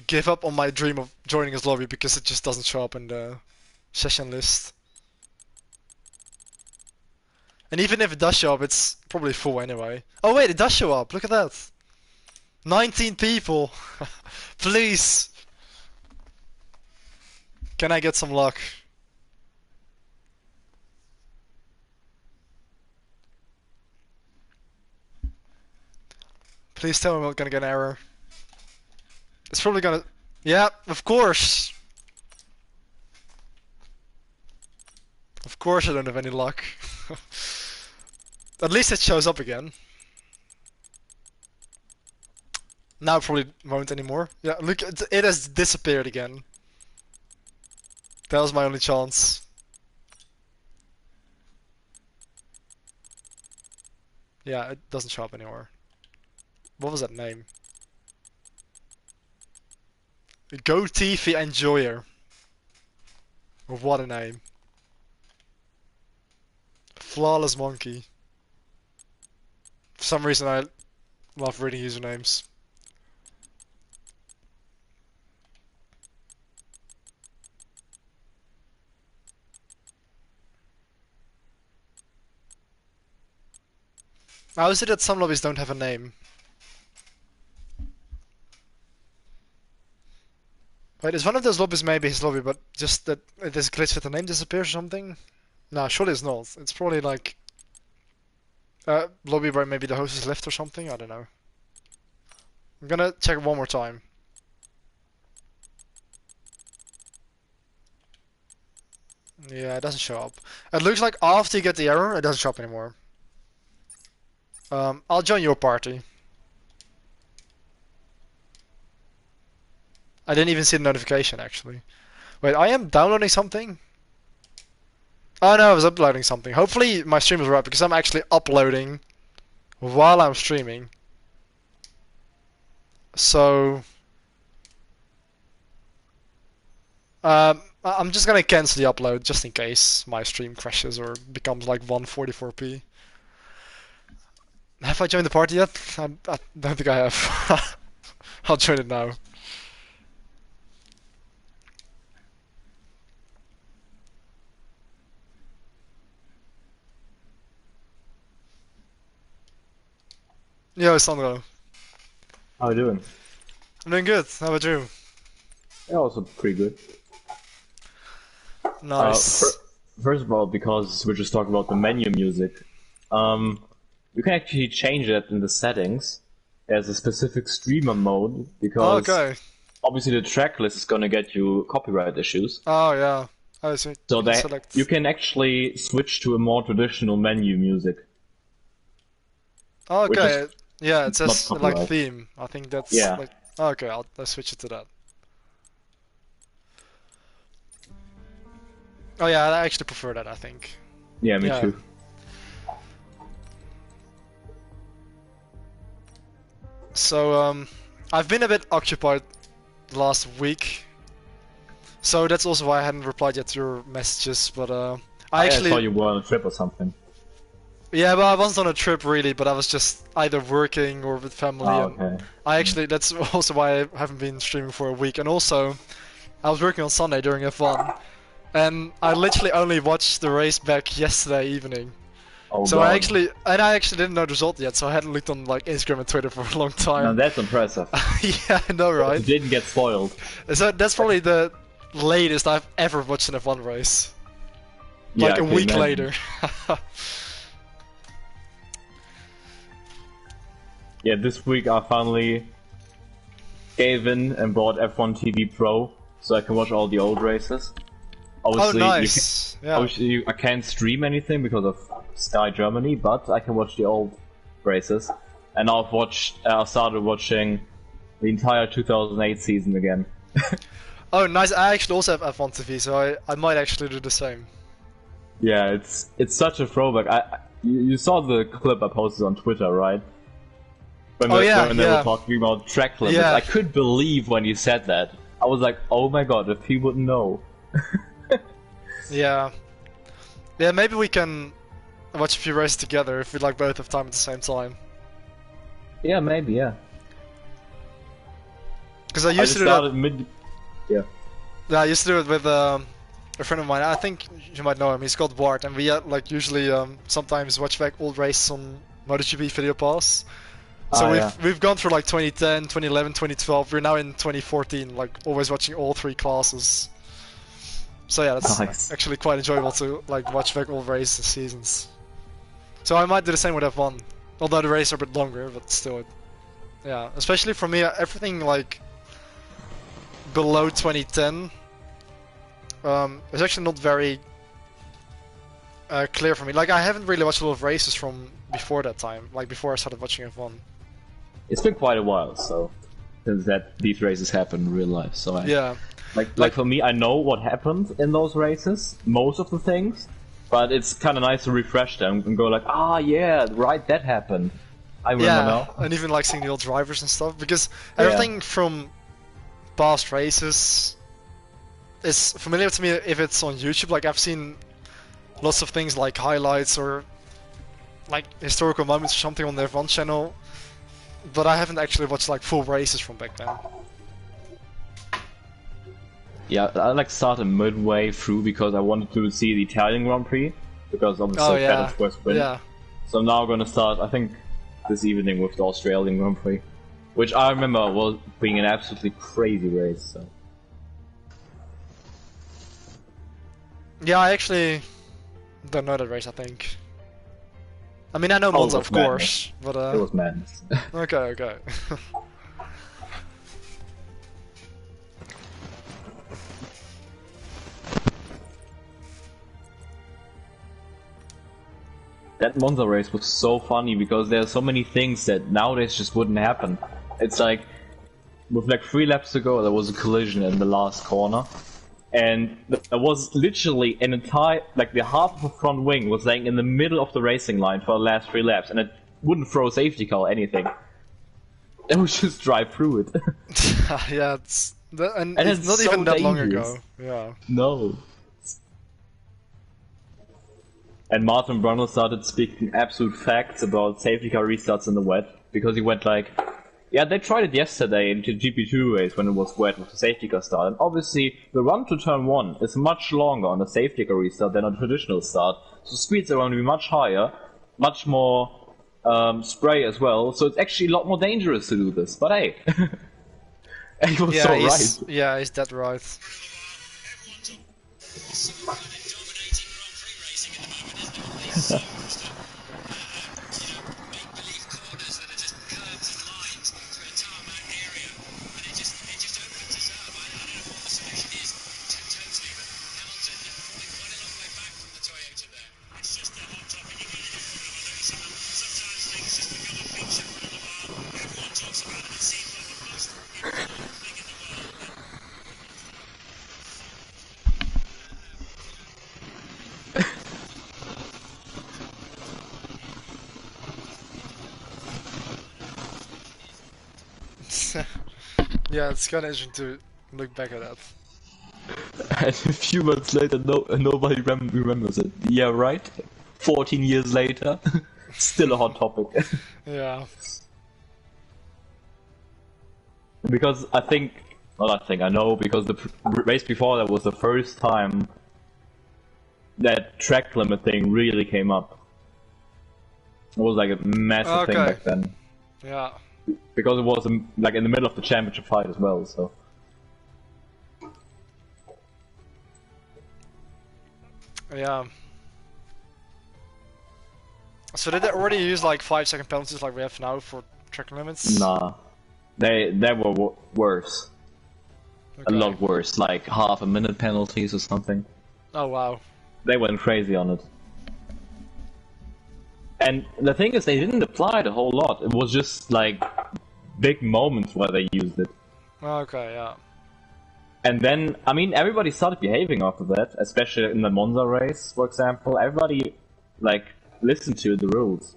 give up on my dream of joining his lobby because it just doesn't show up in the session list. And even if it does show up, it's probably full anyway. Oh wait, it does show up, look at that. 19 people. Please. Can I get some luck? Please tell me I'm not gonna get an error. It's probably gonna... Yeah, of course! Of course I don't have any luck. At least it shows up again. Now it probably won't anymore. Yeah, look, it has disappeared again. That was my only chance. Yeah, it doesn't show up anymore. What was that name? Goatee Enjoyer. What a name. Flawless Monkey. For some reason I love reading usernames. How is it that some lobbies don't have a name? Wait, is one of those lobbies maybe his lobby, but just that this glitch with the name disappears or something? No, surely it's not. It's probably like lobby where maybe the host is left or something. I don't know. I'm gonna check it one more time. Yeah, it doesn't show up. It looks like after you get the error, it doesn't show up anymore. I'll join your party. I didn't even see the notification actually. Wait, I am downloading something? Oh no, I was uploading something. Hopefully my stream is right because I'm actually uploading while I'm streaming. So... I'm just gonna cancel the upload just in case my stream crashes or becomes like 144p. Have I joined the party yet? I don't think I have. I'll join it now. Yo, Sandro. How are you doing? I'm doing good. How about you? Yeah, also pretty good. Nice. First of all, because we're just talking about the menu music, you can actually change it in the settings as a specific streamer mode, because obviously the track list is gonna get you copyright issues. Oh yeah, I see. So that you can actually switch to a more traditional menu music. Oh, okay. Yeah, it says like theme. I think that's like... Oh, okay, I'll switch it to that. Oh yeah, I actually prefer that, I think. Yeah, me too. So, I've been a bit occupied the last week. So that's also why I hadn't replied yet to your messages, but I actually... thought you were on a trip or something. Yeah, but I wasn't on a trip really, but I was just either working or with family. And I actually, that's also why I haven't been streaming for a week. And also, I was working on Sunday during F1, and I literally only watched the race back yesterday evening. Oh, so I actually didn't know the result yet, so I hadn't looked on like Instagram and Twitter for a long time. Now that's impressive. Yeah, I know, right? You didn't get spoiled. So that's probably the latest I've ever watched an F1 race. Yeah, like a week later. Yeah, this week I finally gave in and bought F1 TV Pro, so I can watch all the old races. Obviously, nice. Obviously I can't stream anything because of Sky Germany, but I can watch the old races. And I started watching the entire 2008 season again. Oh, nice. I actually also have F1 TV, so I might actually do the same. Yeah, it's such a throwback. You saw the clip I posted on Twitter, right? When they were talking about track limits. I couldn't believe when you said that. I was like, oh my god, if he wouldn't know. Yeah, maybe we can watch a few races together if we like both have time at the same time. Yeah, maybe, yeah. Because I used to do that. Yeah, I used to do it with a friend of mine. I think you might know him. He's called Ward, and we usually sometimes watch back old races on MotoGP Video Pass. So we've gone through like 2010, 2011, 2012. We're now in 2014, like always watching all three classes. So yeah, that's actually quite enjoyable to like watch back all races seasons. So I might do the same with F1, although the races are a bit longer, but still, Yeah, especially for me, everything like below 2010 is actually not very clear for me. Like I haven't really watched a lot of races from before that time, like before I started watching F1. It's been quite a while, so since that these races happen in real life. So yeah, like for me, I know what happened in those races, most of the things, but it's kind of nice to refresh them and go like, ah, yeah, right, that happened. I remember now. And even like seeing the old drivers and stuff, because everything from past races is familiar to me if it's on YouTube. Like I've seen lots of things like highlights or like historical moments or something on their F1 channel, but I haven't actually watched like full races from back then. Yeah, I like started midway through because I wanted to see the Italian Grand Prix, because obviously Fanatec was win. Yeah. So I'm now gonna start, I think, this evening with the Australian Grand Prix, which I remember was being an absolutely crazy race. So. Yeah, I actually don't know that race, I think. I mean, I know Monza, of course, but it was madness. Okay. That Monza race was so funny because there are so many things that nowadays just wouldn't happen. It's like, with like 3 laps to go, there was a collision in the last corner. And there was literally an entire, like the half of the front wing was laying in the middle of the racing line for the last 3 laps, and it wouldn't throw a safety car or anything. It would just drive through it. Yeah, it's not so even that dangerous. long ago. Yeah. No. And Martin Brundle started speaking absolute facts about safety car restarts in the wet, because he went like, yeah, they tried it yesterday in the GP2 race when it was wet with the safety car start, and obviously the run to turn 1 is much longer on a safety car restart than on a traditional start, so speeds are going to be much higher, much more spray as well, so it's actually a lot more dangerous to do this, but hey. And he was so right. Yeah, he's dead right. Yeah, it's kind of interesting to look back at that. And a few months later, nobody remembers it. Yeah, right? 14 years later, still a hot topic. Yeah. Because I know, because the race before that was the first time that track limit thing really came up. It was like a massive thing back then. Yeah. Because it was like in the middle of the championship fight as well, so. Yeah. So did they already use like 5-second penalties like we have now for track limits? Nah. They were worse. A lot worse, like half a minute penalties or something. Oh wow. They went crazy on it. And the thing is, they didn't apply it a whole lot. It was just like big moments where they used it. Okay, yeah. And then, I mean, everybody started behaving after that, especially in the Monza race, for example. Everybody, like, listened to the rules.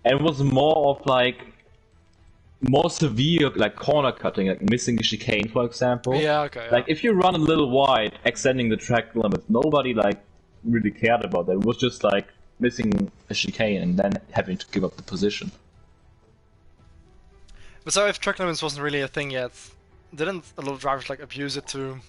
And it was more of like, more severe, like, corner cutting, like missing a chicane, for example. Yeah, okay. Yeah. Like, if you run a little wide, extending the track limit, nobody, like, really cared about that. It was just like, missing a chicane and then having to give up the position. But so if track limits wasn't really a thing yet, didn't a lot of drivers like abuse it to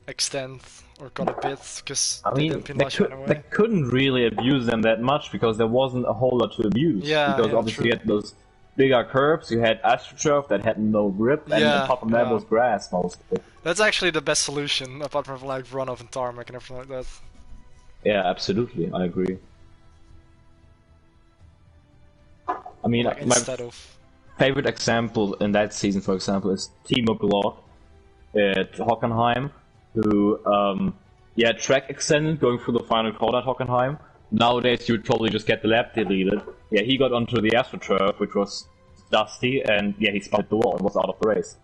extend or cut a bit because they didn't penalize you anyway? They couldn't really abuse them that much because there wasn't a whole lot to abuse. Yeah, because obviously you had those bigger curbs, you had AstroTurf that had no grip, and on top of that was grass mostly. That's actually the best solution, apart from like runoff and tarmac and everything like that. Yeah, absolutely, I agree. I mean, like instead of favorite example in that season, for example, is Timo Glock at Hockenheim, who, track extended going through the final corner at Hockenheim. Nowadays, you would probably just get the lap deleted. Yeah, he got onto the AstroTurf, which was dusty, and yeah, he spun the wall and was out of the race.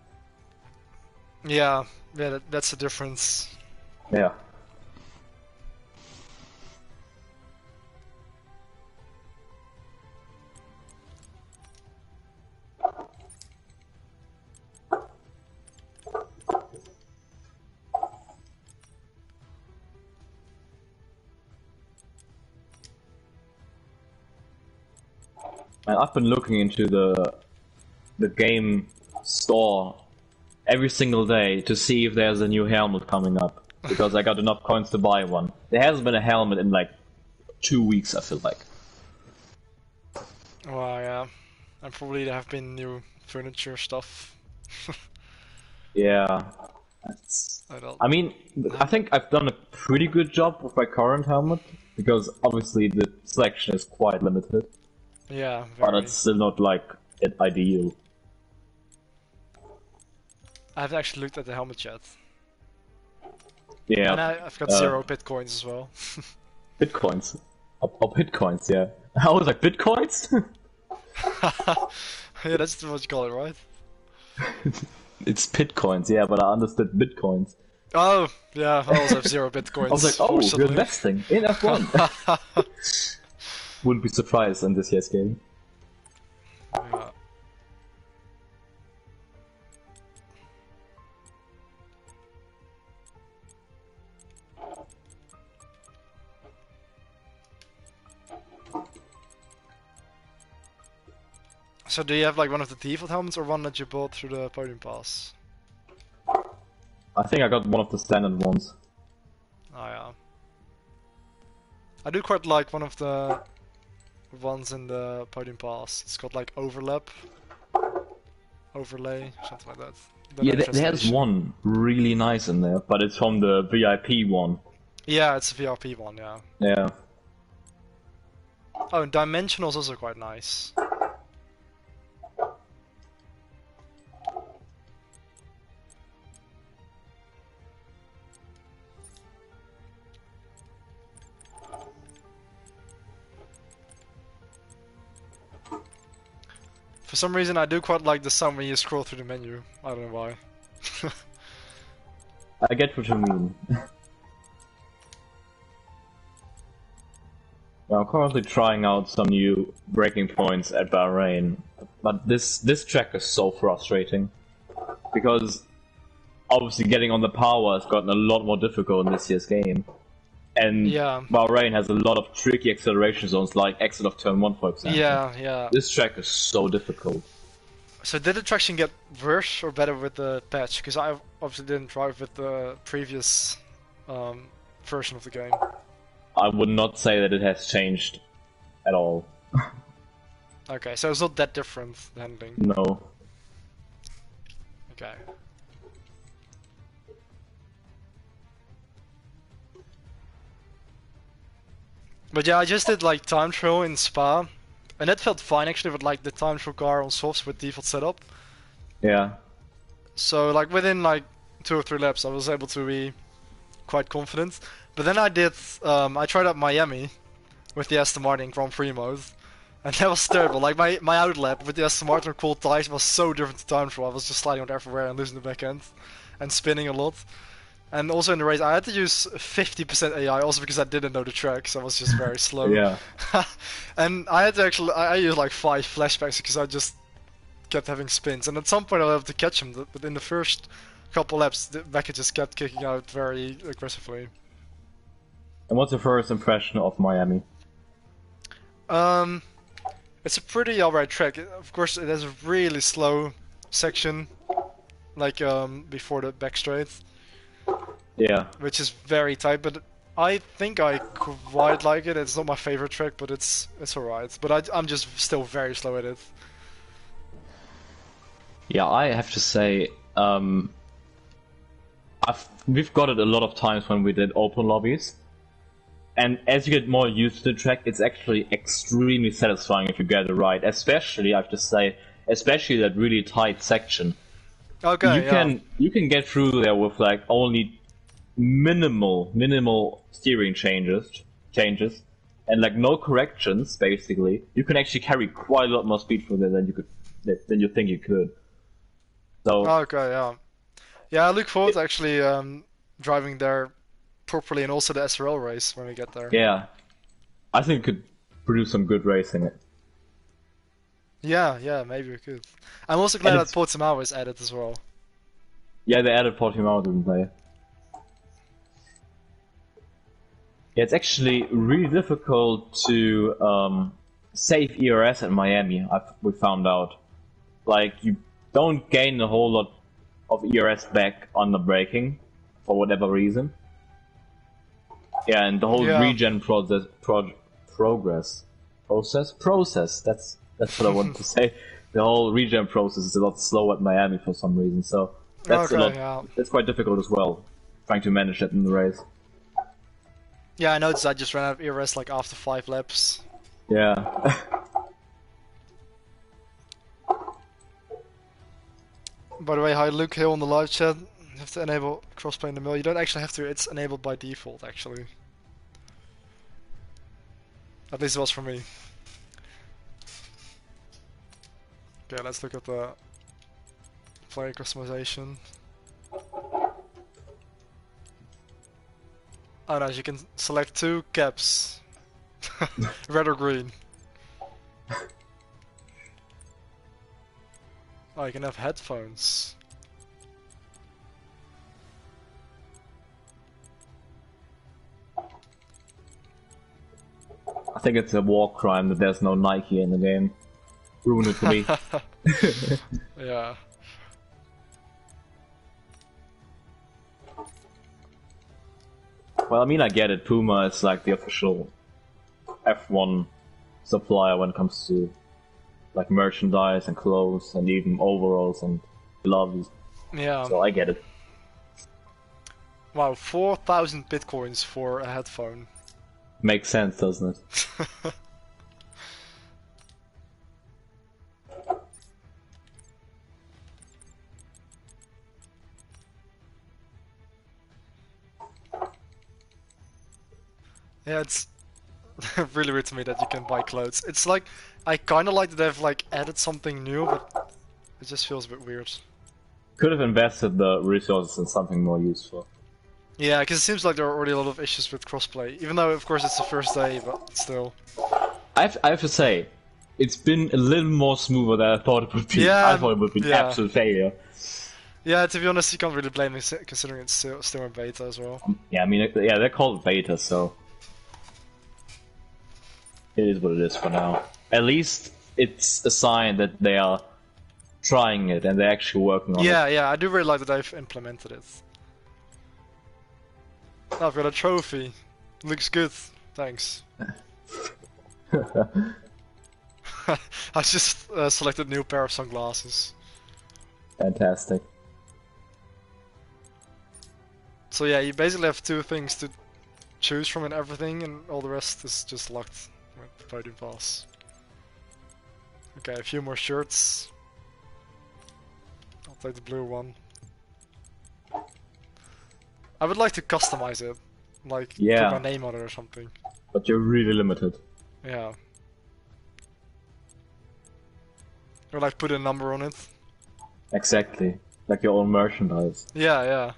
Yeah, that's the difference. Yeah. And I've been looking into the game store every single day to see if there's a new helmet coming up, because I got enough coins to buy one. There hasn't been a helmet in like 2 weeks, I feel like. Well, yeah, and probably there have been new furniture stuff. Yeah. I mean, I think I've done a pretty good job with my current helmet, because obviously the selection is quite limited. Yeah, but it's still not like ideal. I haven't actually looked at the helmet yet. Yeah. And I've got 0 bitcoins as well. Bitcoins? Oh, bitcoins, yeah. I was like, bitcoins? Yeah, that's what you call it, right? It's bitcoins, yeah, but I understood bitcoins. Oh, yeah, I also have 0 bitcoins. I was like, oh, you're investing in F1. Wouldn't be surprised in this year's game. Yeah. So do you have like one of the default helmets or one that you bought through the podium pass? I think I got one of the standard ones. Oh yeah. I do quite like one of the ones in the podium pass. It's got like overlay, something like that. Yeah, there's one really nice in there, but it's from the VIP one. Yeah, it's a VIP one, yeah. Yeah. Oh, and Dimensional's also quite nice. For some reason, I do quite like the sound when you scroll through the menu. I don't know why. I get what you mean. I'm currently trying out some new braking points at Bahrain, but this track is so frustrating, because obviously getting on the power has gotten a lot more difficult in this year's game. And yeah. Bahrain has a lot of tricky acceleration zones, like exit of turn 1, for example. Yeah. This track is so difficult. So did the traction get worse or better with the patch? Because I obviously didn't drive with the previous version of the game. I would not say that it has changed at all. Okay, so it's not that different, the handling? No. Okay. But yeah, I just did like time trial in Spa, and that felt fine actually with like the time trial car on softs with default setup. Yeah. So like within like 2 or 3 laps I was able to be quite confident. But then I tried out Miami with the Aston Martin Grand Prix mode, and that was terrible. Like my outlap with the Aston Martin cold tires was so different to time trial. I was just sliding on everywhere and losing the back end and spinning a lot. And also in the race, I had to use 50% AI, also because I didn't know the track, so I was just very slow. Yeah. And I had to I used like 5 flashbacks because I just kept having spins. And at some point I'll have to catch him, but in the first couple laps, Becca just kept kicking out very aggressively. And what's your first impression of Miami? It's a pretty alright track. Of course, it has a really slow section, like before the back straight. Yeah. Which is very tight, but I think I quite like it. It's not my favorite track, but it's alright. But I'm just still very slow at it. Yeah, I have to say, we've got it a lot of times when we did open lobbies. And as you get more used to the track, it's actually extremely satisfying if you get it right. Especially, I have to say, especially that really tight section. Okay, you can get through there with like only minimal steering changes, and like no corrections. Basically, you can actually carry quite a lot more speed through there than you think you could. So okay, yeah. I look forward to actually driving there properly, and also the SRL race when we get there. yeah, I think it could produce some good racing. Yeah, maybe we could. I'm also glad that Portimao is added as well. Yeah, they added Portimao to the play. Yeah, it's actually really difficult to save ERS at Miami, we found out. Like, you don't gain a whole lot of ERS back on the braking, for whatever reason. Yeah, and the whole regen process, that's what I wanted to say. The whole regen process is a lot slower at Miami for some reason, so that's that's quite difficult as well, trying to manage that in the race. Yeah, I noticed I just ran out of ERS like after 5 laps. Yeah. By the way, hi Luke here on the live chat. You have to enable crossplay in the middle. You don't actually have to, it's enabled by default actually. At least it was for me. Okay, let's look at the player customization. Oh nice, you can select 2 caps. Red or green. Oh, you can have headphones. I think it's a war crime that there's no Nike in the game. Ruin it for me. Yeah. Well, I mean, I get it. Puma is like the official F1 supplier when it comes to like merchandise and clothes and even overalls and gloves. Yeah. So I get it. Wow, 4,000 bitcoins for a headphone. Makes sense, doesn't it? Yeah, it's really weird to me that you can buy clothes. It's like, I kinda like that they've like added something new, but it just feels a bit weird. Could have invested the resources in something more useful. Yeah, because it seems like there are already a lot of issues with crossplay, even though of course it's the first day, but still. I have to say, it's been a little more smoother than I thought it would be. Yeah, I thought it would be an absolute failure. Yeah, to be honest, you can't really blame it considering it's still in beta as well. Yeah, I mean, yeah, they're called beta, so it is what it is for now. At least it's a sign that they are trying it and they're actually working on it. Yeah, I do really like that they've implemented it. Oh, I've got a trophy. Looks good. Thanks. I just selected a new pair of sunglasses. Fantastic. So yeah, you basically have 2 things to choose from and everything, and all the rest is just locked with Podium Pass. Okay, a few more shirts. I'll take the blue one. I would like to customize it, like put my name on it or something. But you're really limited. Yeah. Or like put a number on it. Exactly. Like your own merchandise. Yeah.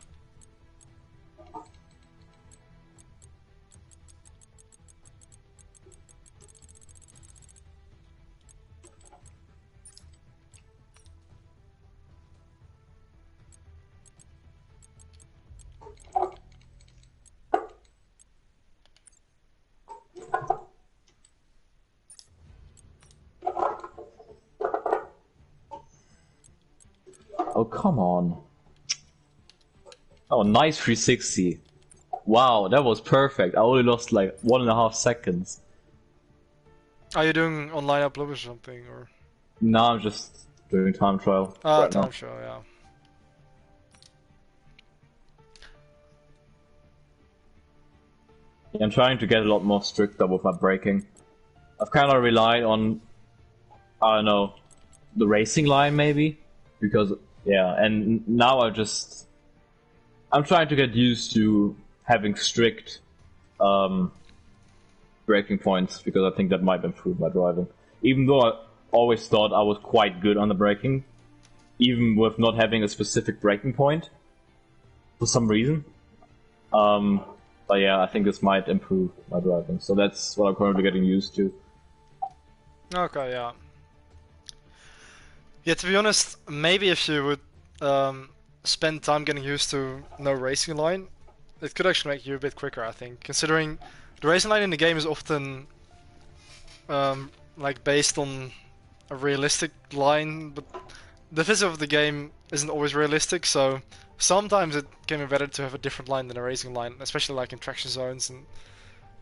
Oh, come on. Oh, nice 360. Wow, that was perfect. I only lost like 1.5 seconds. Are you doing online upload or something, or? No, I'm just doing time trial. Ah, time trial, yeah. I'm trying to get a lot more stricter with my braking. I've kind of relied on, I don't know, the racing line maybe, because yeah, and now I'm trying to get used to having strict braking points, because I think that might improve my driving. Even though I always thought I was quite good on the braking, even with not having a specific braking point for some reason. But yeah, I think this might improve my driving, so that's what I'm currently getting used to. Okay, yeah. Yeah, to be honest, maybe if you would spend time getting used to no racing line, it could actually make you a bit quicker, I think. Considering the racing line in the game is often like based on a realistic line, but the physics of the game isn't always realistic, so sometimes it can be better to have a different line than a racing line, especially like in traction zones and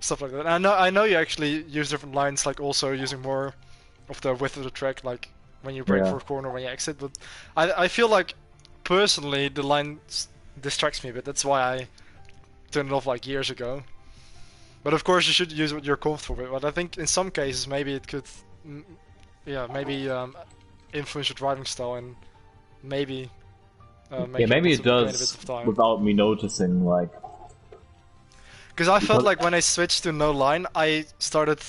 stuff like that. And I know you actually use different lines, like also using more of the width of the track, like when you brake for a corner, when you exit. But I feel like personally the line distracts me a bit. That's why I turned it off like years ago. But of course you should use what you're comfortable with. But I think in some cases maybe it could, maybe influence your driving style and maybe. Maybe it does without me noticing, like. Because I felt like when I switched to no line, I started,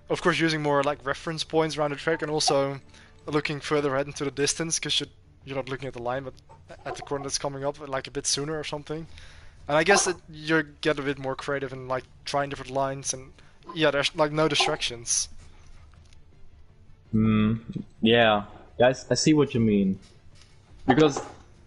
of course, using more like reference points around the track and also looking further ahead into the distance, because you're not looking at the line, but at the corner that's coming up like a bit sooner or something. And I guess that you get a bit more creative and like trying different lines, and yeah, there's like no distractions. Yeah, I see what you mean. Because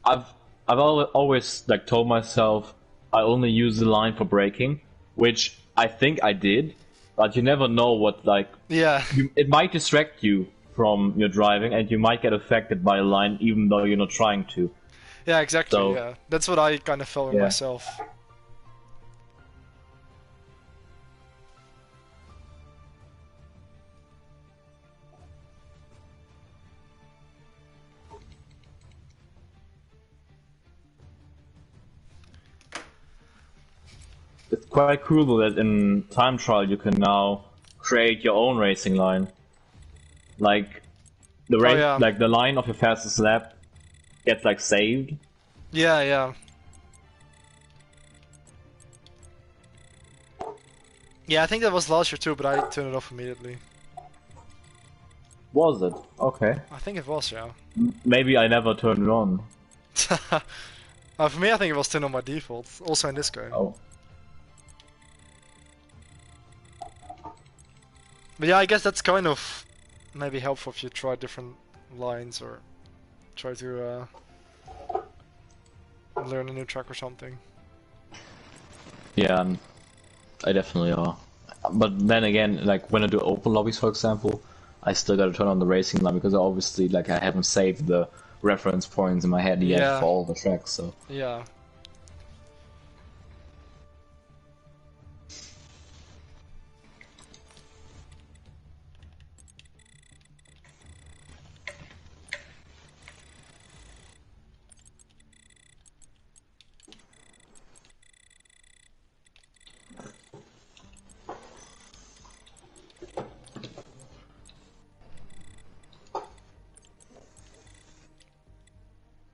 I've always like told myself I only use the line for braking, which I think I did, but you never know what like. Yeah. It might distract you from your driving, and you might get affected by a line even though you're not trying to. Yeah, exactly. So, yeah, that's what I kind of felt in myself. It's quite cool that in time trial you can now create your own racing line. Like the like the line of your fastest lap gets like saved. Yeah, yeah. Yeah, I think that was last year too, but I turned it off immediately. Was it? Okay. I think it was, yeah. Maybe I never turned it on. For me, I think it was turned on by default, also in this game. Oh. But yeah, I guess that's kind of maybe helpful if you try different lines or try to learn a new track or something. Yeah, I definitely are. But then again, like when I do open lobbies, for example, I still gotta turn on the racing line because obviously, like, I haven't saved the reference points in my head yet for all the tracks. So yeah.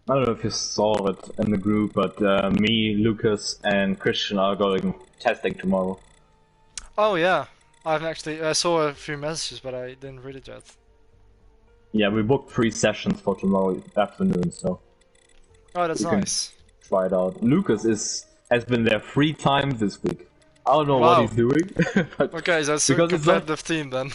I don't know if you saw it in the group, but me, Lucas, and Christian are going testing tomorrow. Oh yeah, I haven't actually. I saw a few messages, but I didn't read it yet. Yeah, we booked 3 sessions for tomorrow afternoon, so. Oh, that's nice. Try it out. Lucas has been there 3 times this week. I don't know what he's doing. Okay, so that's a competitive team then.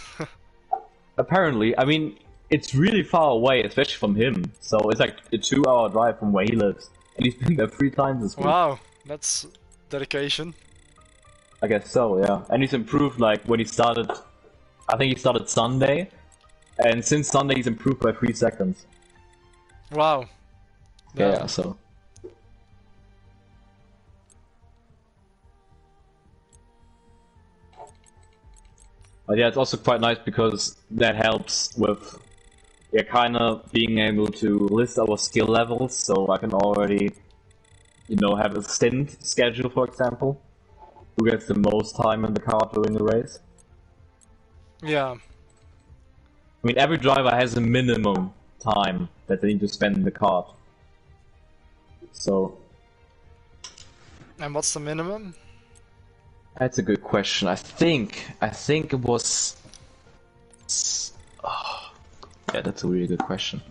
Apparently, I mean. It's really far away, especially from him. So it's like a 2-hour drive from where he lives, and he's been there 3 times this week. Wow, that's dedication. I guess so, yeah. And he's improved. Like when he started, I think he started Sunday, and since Sunday he's improved by 3 seconds. Wow. Yeah. So. But yeah, it's also quite nice because that helps with. We're kind of being able to list our skill levels, so I can already, have a stint schedule, for example. Who gets the most time in the car during the race? Yeah. I mean, every driver has a minimum time that they need to spend in the cart. So. And what's the minimum? That's a good question. I think it was. Oh, yeah, that's a really good question.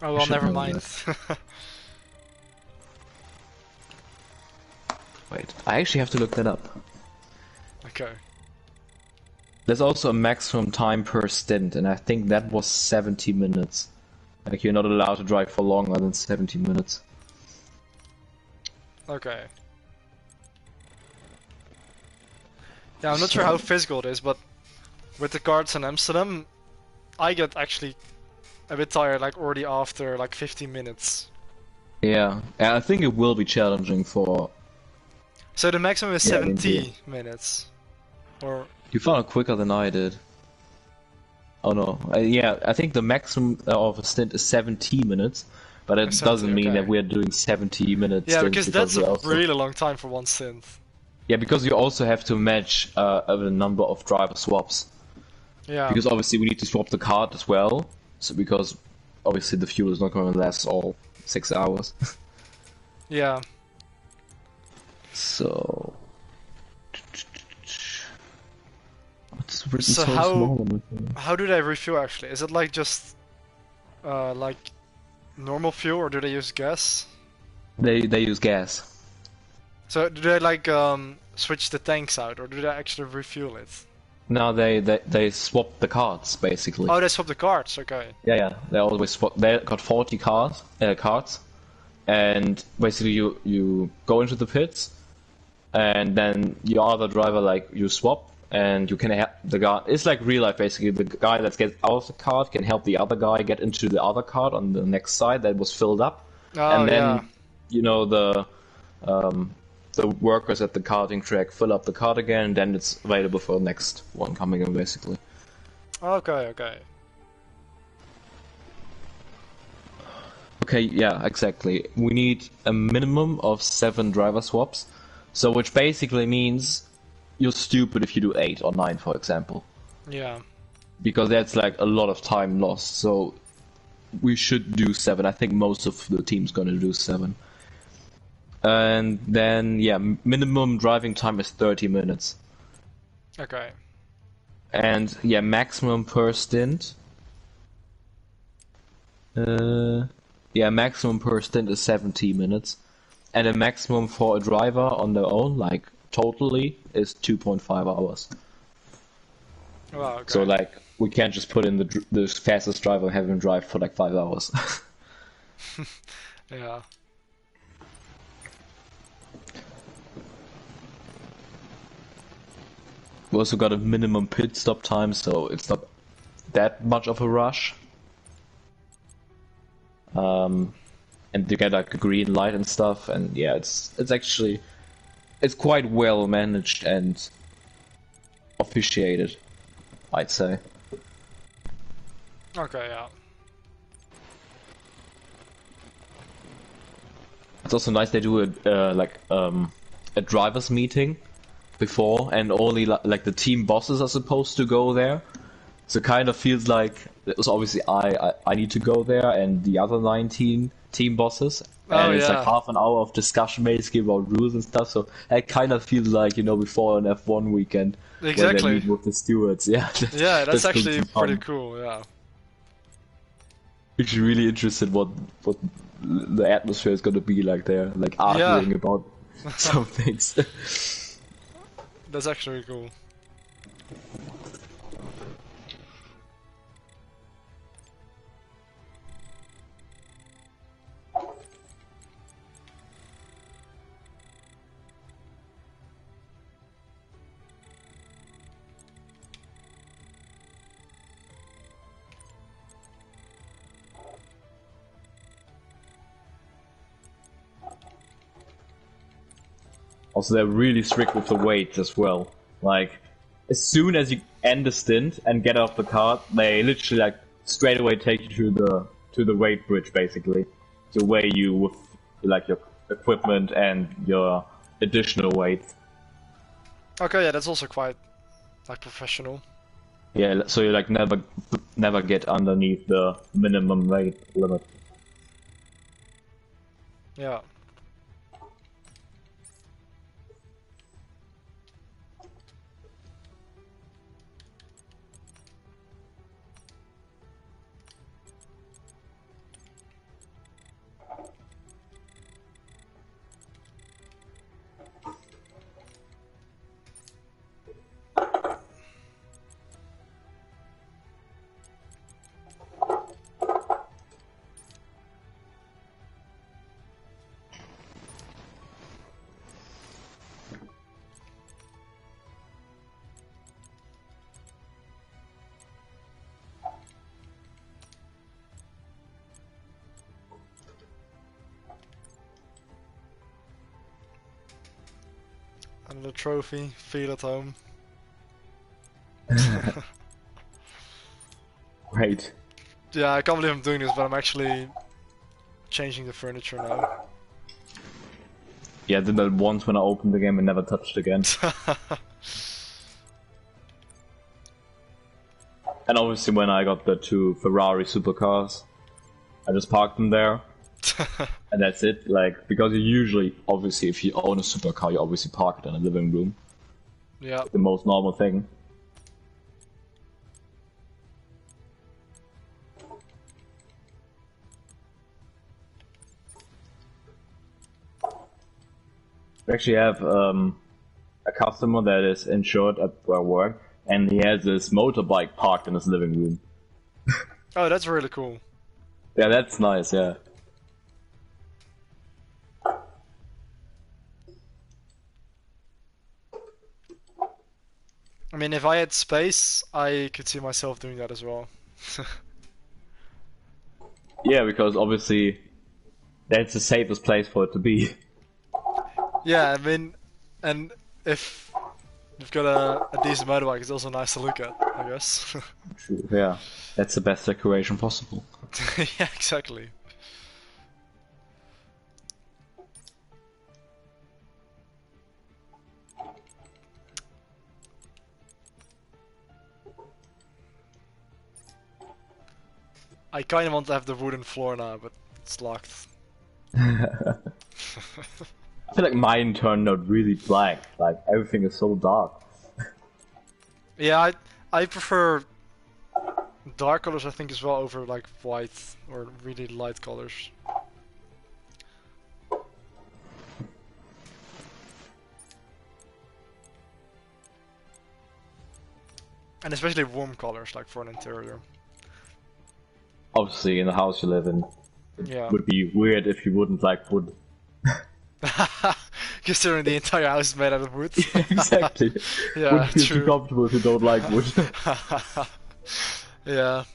Oh well, never mind. Wait, I actually have to look that up. Okay. There's also a maximum time per stint, and I think that was 70 minutes. Like, you're not allowed to drive for longer than 70 minutes. Okay. Yeah, I'm not sure how physical it is, but with the carts in Amsterdam, I get actually a bit tired, like already after like 15 minutes. Yeah, and I think it will be challenging for... So the maximum is 70 minutes? Or... You found it quicker than I did. Oh no, yeah, I think the maximum of a stint is 70 minutes, but it doesn't mean that we're doing 70 minutes. Yeah, because that's a really long time for one stint. Yeah, because you also have to match a number of driver swaps. Yeah. Because obviously we need to swap the cart as well, so because obviously the fuel is not going to last all 6 hours. Yeah. So... It's written so small. How do they refuel actually? Is it like just like normal fuel, or do they use gas? They use gas. So do they like switch the tanks out, or do they actually refuel it? No, they swap the carts basically. Oh, they swap the carts. Okay. Yeah, they always swap. They got 40 carts, and basically you go into the pits, and then your other driver, like, you swap. And you can help the guy. It's like real life, basically. The guy that gets out of the cart can help the other guy get into the other cart on the next side that was filled up. Oh, and then, you know, the workers at the karting track fill up the cart again, and then it's available for the next one coming in, basically. Okay. Okay, yeah, exactly. We need a minimum of 7 driver swaps, so which basically means you're stupid if you do 8 or 9, for example. Yeah. Because that's like a lot of time lost, so we should do 7. I think most of the team's gonna do 7. And then, yeah, minimum driving time is 30 minutes. Okay. And, yeah, maximum per stint. Maximum per stint is 70 minutes. And a maximum for a driver on their own, like, totally, is 2.5 hours. Wow, okay. So, like, we can't just put in the fastest driver and have him drive for like 5 hours. Yeah. We also got a minimum pit stop time, so it's not that much of a rush. And you get like a green light and stuff, and yeah, it's actually, it's quite well managed and officiated, I'd say. Okay, yeah. It's also nice they do a drivers meeting before, and only like the team bosses are supposed to go there. So it kind of feels like it was obviously I need to go there and the other 19 team bosses. And it's like half an hour of discussion basically about rules and stuff. So it kind of feels like, you know, before an F1 weekend. Exactly. When they meet with the stewards. Yeah. Yeah, that's actually pretty cool. Yeah. Actually really interested what the atmosphere is going to be like there, like arguing about some things. That's actually cool. Also, they're really strict with the weight as well. Like, as soon as you end the stint and get off the cart, they literally like straight away take you to the weight bridge, basically, to weigh you with like your equipment and your additional weight. Okay, yeah, that's also quite like professional. Yeah, so you're like never get underneath the minimum weight limit. Yeah. Another trophy, feel at home. Great. Yeah, I can't believe I'm doing this, but I'm actually changing the furniture now. Yeah, I did that once when I opened the game and never touched again. And obviously when I got the 2 Ferrari supercars, I just parked them there. And that's it, like, because you usually, obviously, if you own a supercar, you obviously park it in a living room. Yeah. The most normal thing. We actually have a customer that is insured at where I work, and he has this motorbike parked in his living room. Oh, that's really cool. Yeah, that's nice, yeah. I mean, if I had space, I could see myself doing that as well. Yeah, because obviously that's the safest place for it to be. Yeah, I mean, and if you've got a decent motorbike, it's also nice to look at, I guess. True, yeah. That's the best decoration possible. Yeah, exactly. I kind of want to have the wooden floor now, but it's locked. I feel like mine turned out really black, like everything is so dark. Yeah, I prefer dark colors, I think, as well, over like white or really light colors. And especially warm colors, like for an interior. Obviously, in the house you live in, Yeah. it would be weird if you wouldn't like wood. Considering the entire house is made out of wood. Exactly. Yeah, Wouldn't feel true. too comfortable if you don't like wood. Yeah.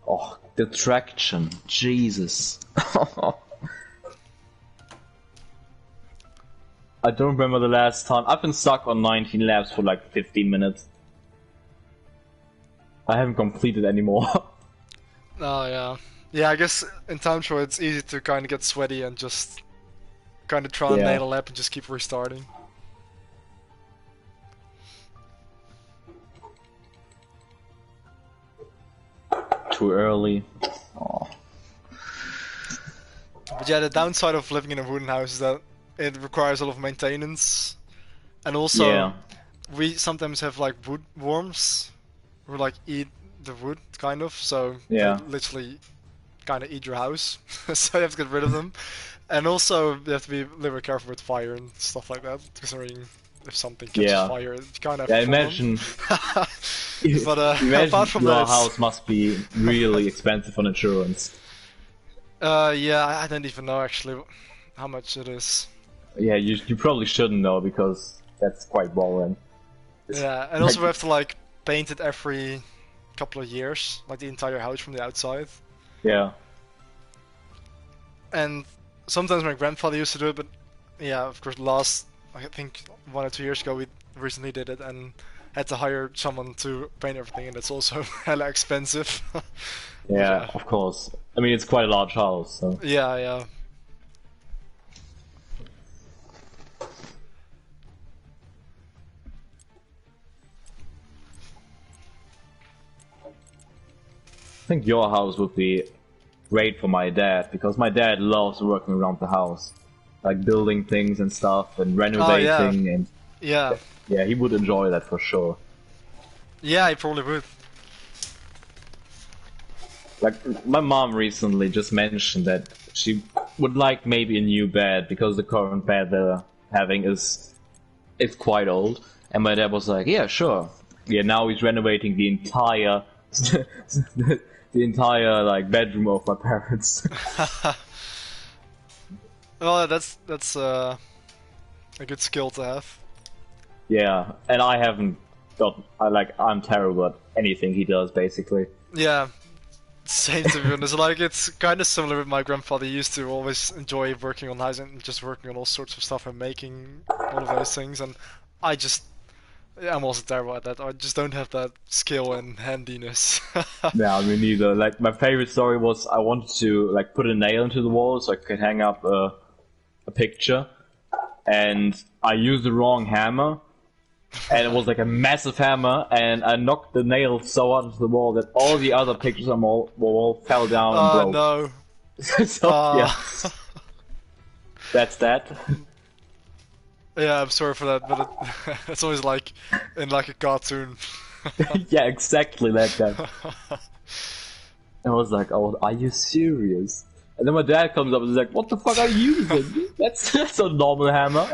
Oh, the traction, Jesus. I don't remember the last time. I've been stuck on 19 laps for like 15 minutes. I haven't completed anymore. Oh, yeah. Yeah, I guess in time trial it's easy to kind of get sweaty and just kind of try and nail a lap and just keep restarting. Too early. Oh. But yeah, the downside of living in a wooden house is that it requires a lot of maintenance. And also, we sometimes have like wood worms who like eat the wood, kind of, so they literally kind of eat your house. So you have to get rid of them. And also, you have to be a little bit careful with fire and stuff like that, considering if something catches fire, you kind of have to imagine. But imagine apart from your that, house must be really expensive on insurance. yeah, I don't even know actually how much it is. Yeah, you probably shouldn't know because that's quite boring. Yeah, and also we have to like paint it every couple of years, like the entire house from the outside. Yeah. And sometimes my grandfather used to do it, but yeah, of course, I think 1 or 2 years ago we recently did it and had to hire someone to paint everything, and it's also hella expensive. Yeah, of course. I mean, it's quite a large house, so. Yeah. think your house would be great for my dad, because my dad loves working around the house. Like building things and stuff, and renovating, and... Yeah. Yeah, he would enjoy that for sure. Yeah, he probably would. Like, my mom recently just mentioned that she would like maybe a new bed, because the current bed they're having is quite old. And my dad was like, yeah, sure. Yeah, now he's renovating the entire the entire like bedroom of my parents. Well, that's a good skill to have. Yeah, and I haven't got. I'm terrible at anything he does, basically. Yeah, same to be honest. Like, it's kind of similar with my grandfather. He used to always enjoy working on houses and just working on all sorts of stuff and making all of those things. And I'm also terrible at that. I just don't have that skill and handiness. Yeah, me neither. Like, my favorite story was I wanted to like put a nail into the wall so I could hang up a picture, and I used the wrong hammer. And it was like a massive hammer, and I knocked the nail so hard into the wall that all the other pictures on the wall fell down and broke. Oh no. So, yeah. That's that. Yeah, I'm sorry for that, but it's always like in like a cartoon. Yeah, exactly like that. I was like, oh, are you serious? And then my dad comes up and is like, what the fuck are you using? That's a normal hammer.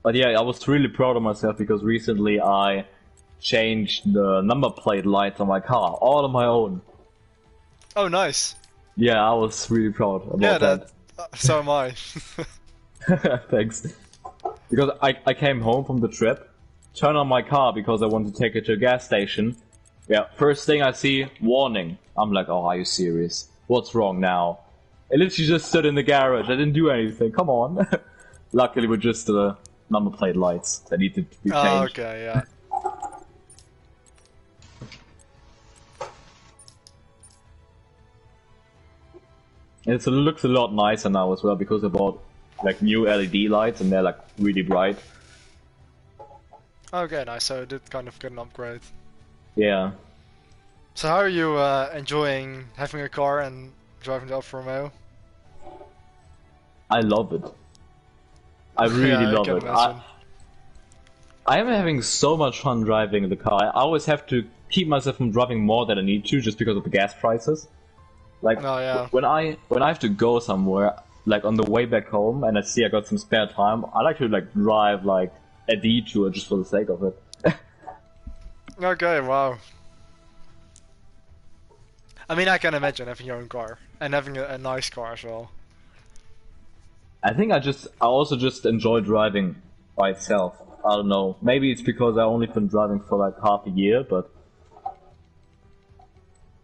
But yeah, I was really proud of myself because recently I changed the number plate lights on my car, all on my own. Oh, nice. Yeah, I was really proud about that. So am I. Thanks. Because I came home from the trip, turned on my car because I wanted to take it to a gas station. Yeah, first thing I see, warning. I'm like, oh, are you serious? What's wrong now? It literally just stood in the garage. I didn't do anything. Come on. Luckily, with just the number plate lights that needed to be changed. Oh, okay, yeah. It looks a lot nicer now as well because I bought like new LED lights and they're like really bright. Okay, nice. So it did kind of get an upgrade. Yeah. So how are you enjoying having a car and driving the Alfa Romeo? I love it. I really love it. I am having so much fun driving the car. I always have to keep myself from driving more than I need to just because of the gas prices. Like, when I have to go somewhere, like on the way back home, and I see I got some spare time, I like to like drive like a detour just for the sake of it. Okay, wow. I mean, I can imagine having your own car and having a nice car as well. I think I also just enjoy driving by itself. I don't know. Maybe it's because I only been driving for like half a year, but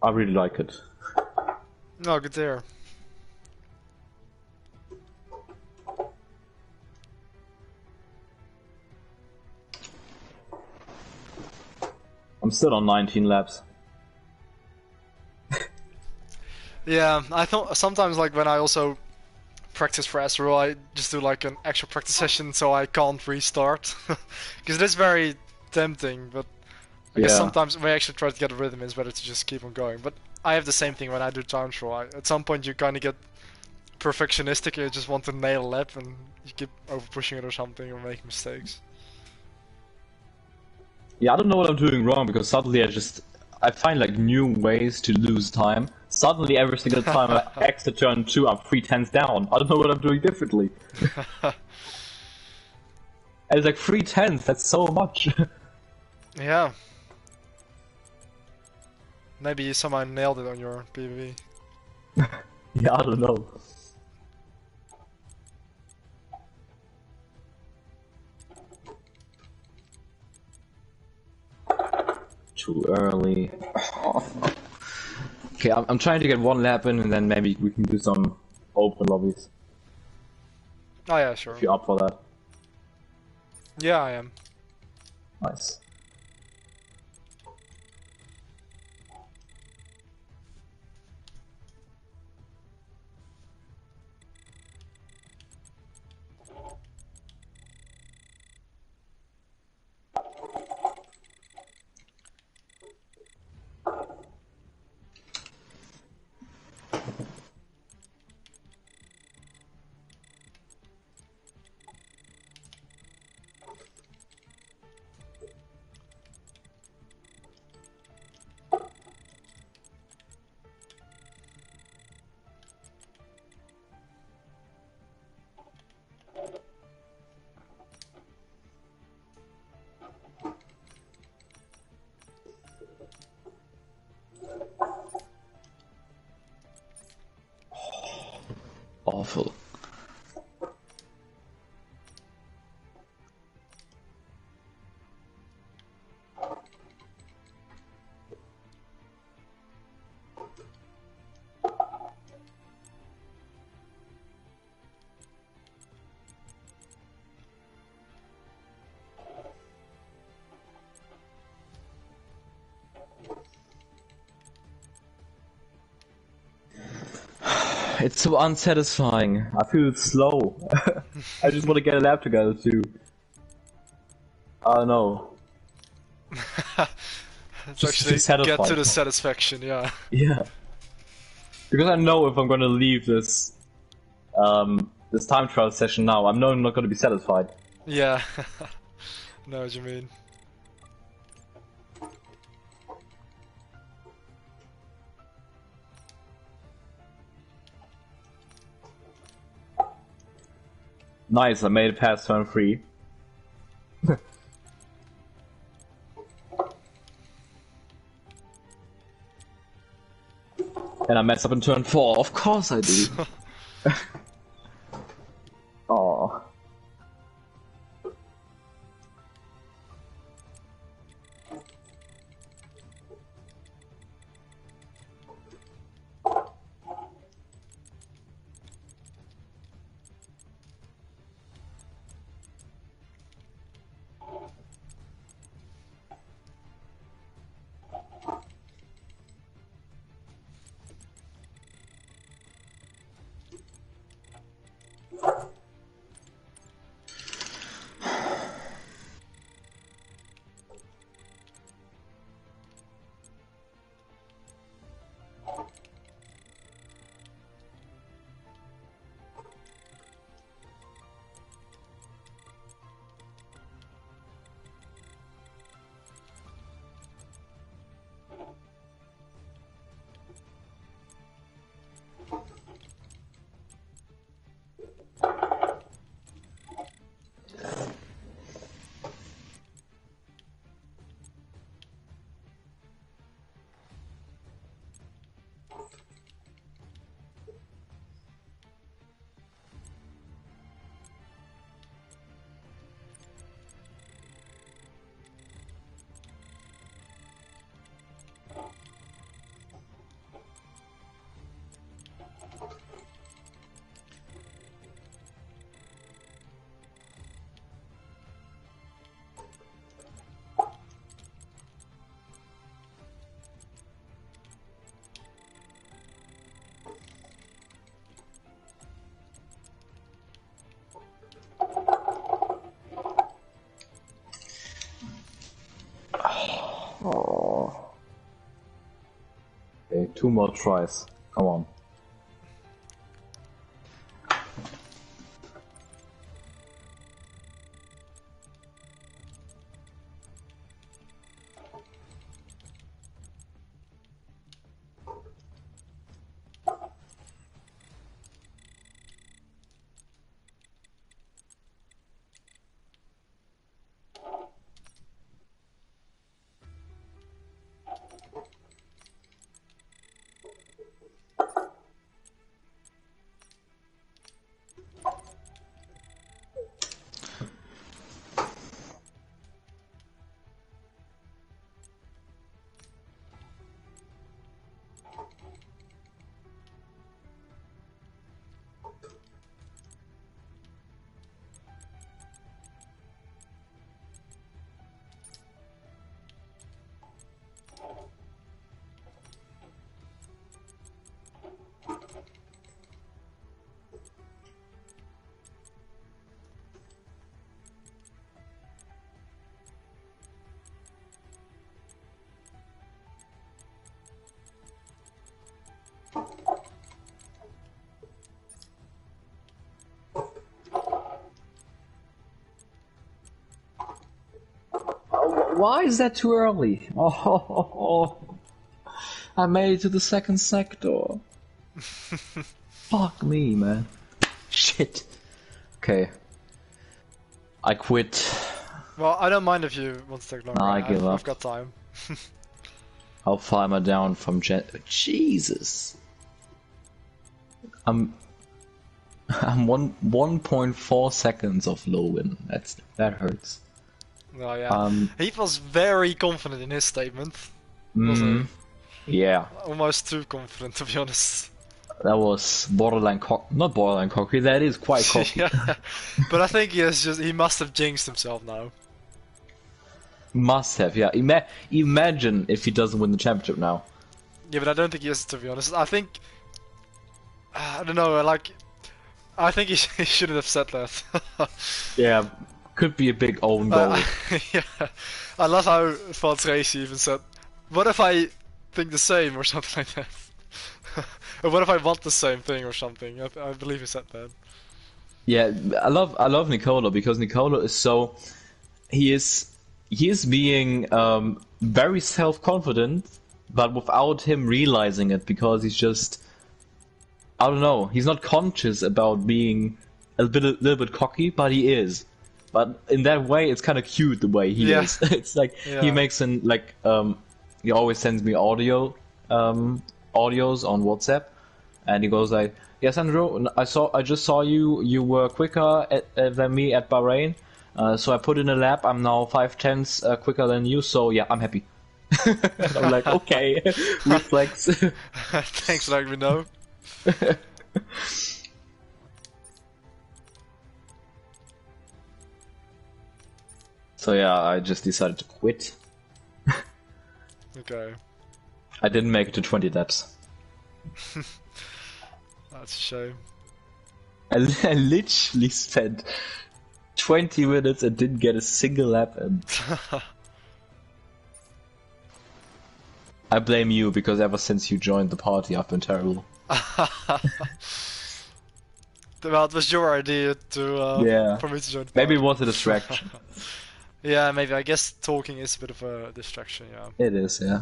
I really like it. No, good to hear. I'm still on 19 laps. Yeah, I thought sometimes like when I also practice for Astro, I just do like an extra practice session so I can't restart. Because it is very tempting, but I guess sometimes when I actually try to get a rhythm, it's better to just keep on going. But I have the same thing when I do time trial. At some point you kind of get perfectionistic, you just want to nail a lap and you keep over pushing it or something or making mistakes. Yeah, I don't know what I'm doing wrong because suddenly I find like new ways to lose time. Suddenly every single time I exit turn 2, I'm 3/10 down. I don't know what I'm doing differently. And it's like 3/10, that's so much. Yeah. Maybe you somehow nailed it on your PvP. Yeah, I don't know. Too early. Okay, I'm trying to get one lap in and then maybe we can do some open lobbies. Oh yeah, sure. If you're up for that. Yeah, I am. Nice. awful. It's so unsatisfying. I feel slow. I just want to get a lap together too. Oh no. It's Just actually satisfied. get to the satisfaction, yeah. Yeah. Because I know if I'm gonna leave this this time trial session now, I'm not gonna be satisfied. Yeah. Know what you mean. Nice, I made it past turn 3. And I mess up in turn 4, of course I do. Aww. Oh. Okay, 2 more tries. Come on. Why is that too early? Oh, I made it to the second sector. Fuck me, man. Shit. Okay. I quit. Well, I don't mind if you want to take longer. I give up. I've got time. How far am I down from Jesus. I'm 1.4 seconds of low win. That hurts. Oh yeah. He was very confident in his statement. Wasn't he? Yeah. Almost too confident, to be honest. That was borderline not borderline cocky. That is quite cocky. Yeah. But I think he must have jinxed himself now. Must have, yeah. Imagine if he doesn't win the championship now. Yeah, but I don't think he is, to be honest. I think I don't know. I think he shouldn't have said that. Yeah, could be a big own goal. Yeah. I love how Van Tracy even said, "What if I think the same?" or something like that. Or what if I want the same thing or something? I believe he said that. Yeah, I love Nicola because Nicola is so he is being very self-confident, but without him realizing it, because he's just, I don't know, he's not conscious about being a little bit cocky, but he is. But in that way, it's kind of cute the way he is. It's like he makes he always sends me audios on WhatsApp, and he goes like, "Yes, Andrew, I just saw you. You were quicker than me at Bahrain, so I put in a lap. I'm now 5/10 quicker than you. So yeah, I'm happy." I'm like, okay, reflex. Thanks for letting me know. So yeah, I just decided to quit. Okay. I didn't make it to 20 laps. That's a shame. I literally spent 20 minutes and didn't get a single lap in. I blame you, because ever since you joined the party I've been terrible. Well, it was your idea to for me to join the party. Maybe it was a distraction. Yeah, maybe. I guess talking is a bit of a distraction, yeah. It is, yeah.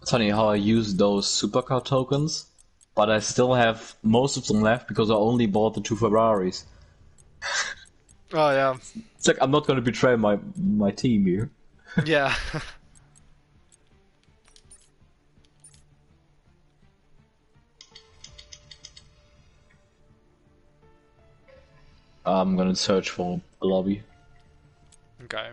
It's funny how I use those supercar tokens, but I still have most of them left because I only bought the 2 Ferraris. Oh yeah. It's like I'm not going to betray my team here. Yeah. I'm gonna search for a lobby. Okay.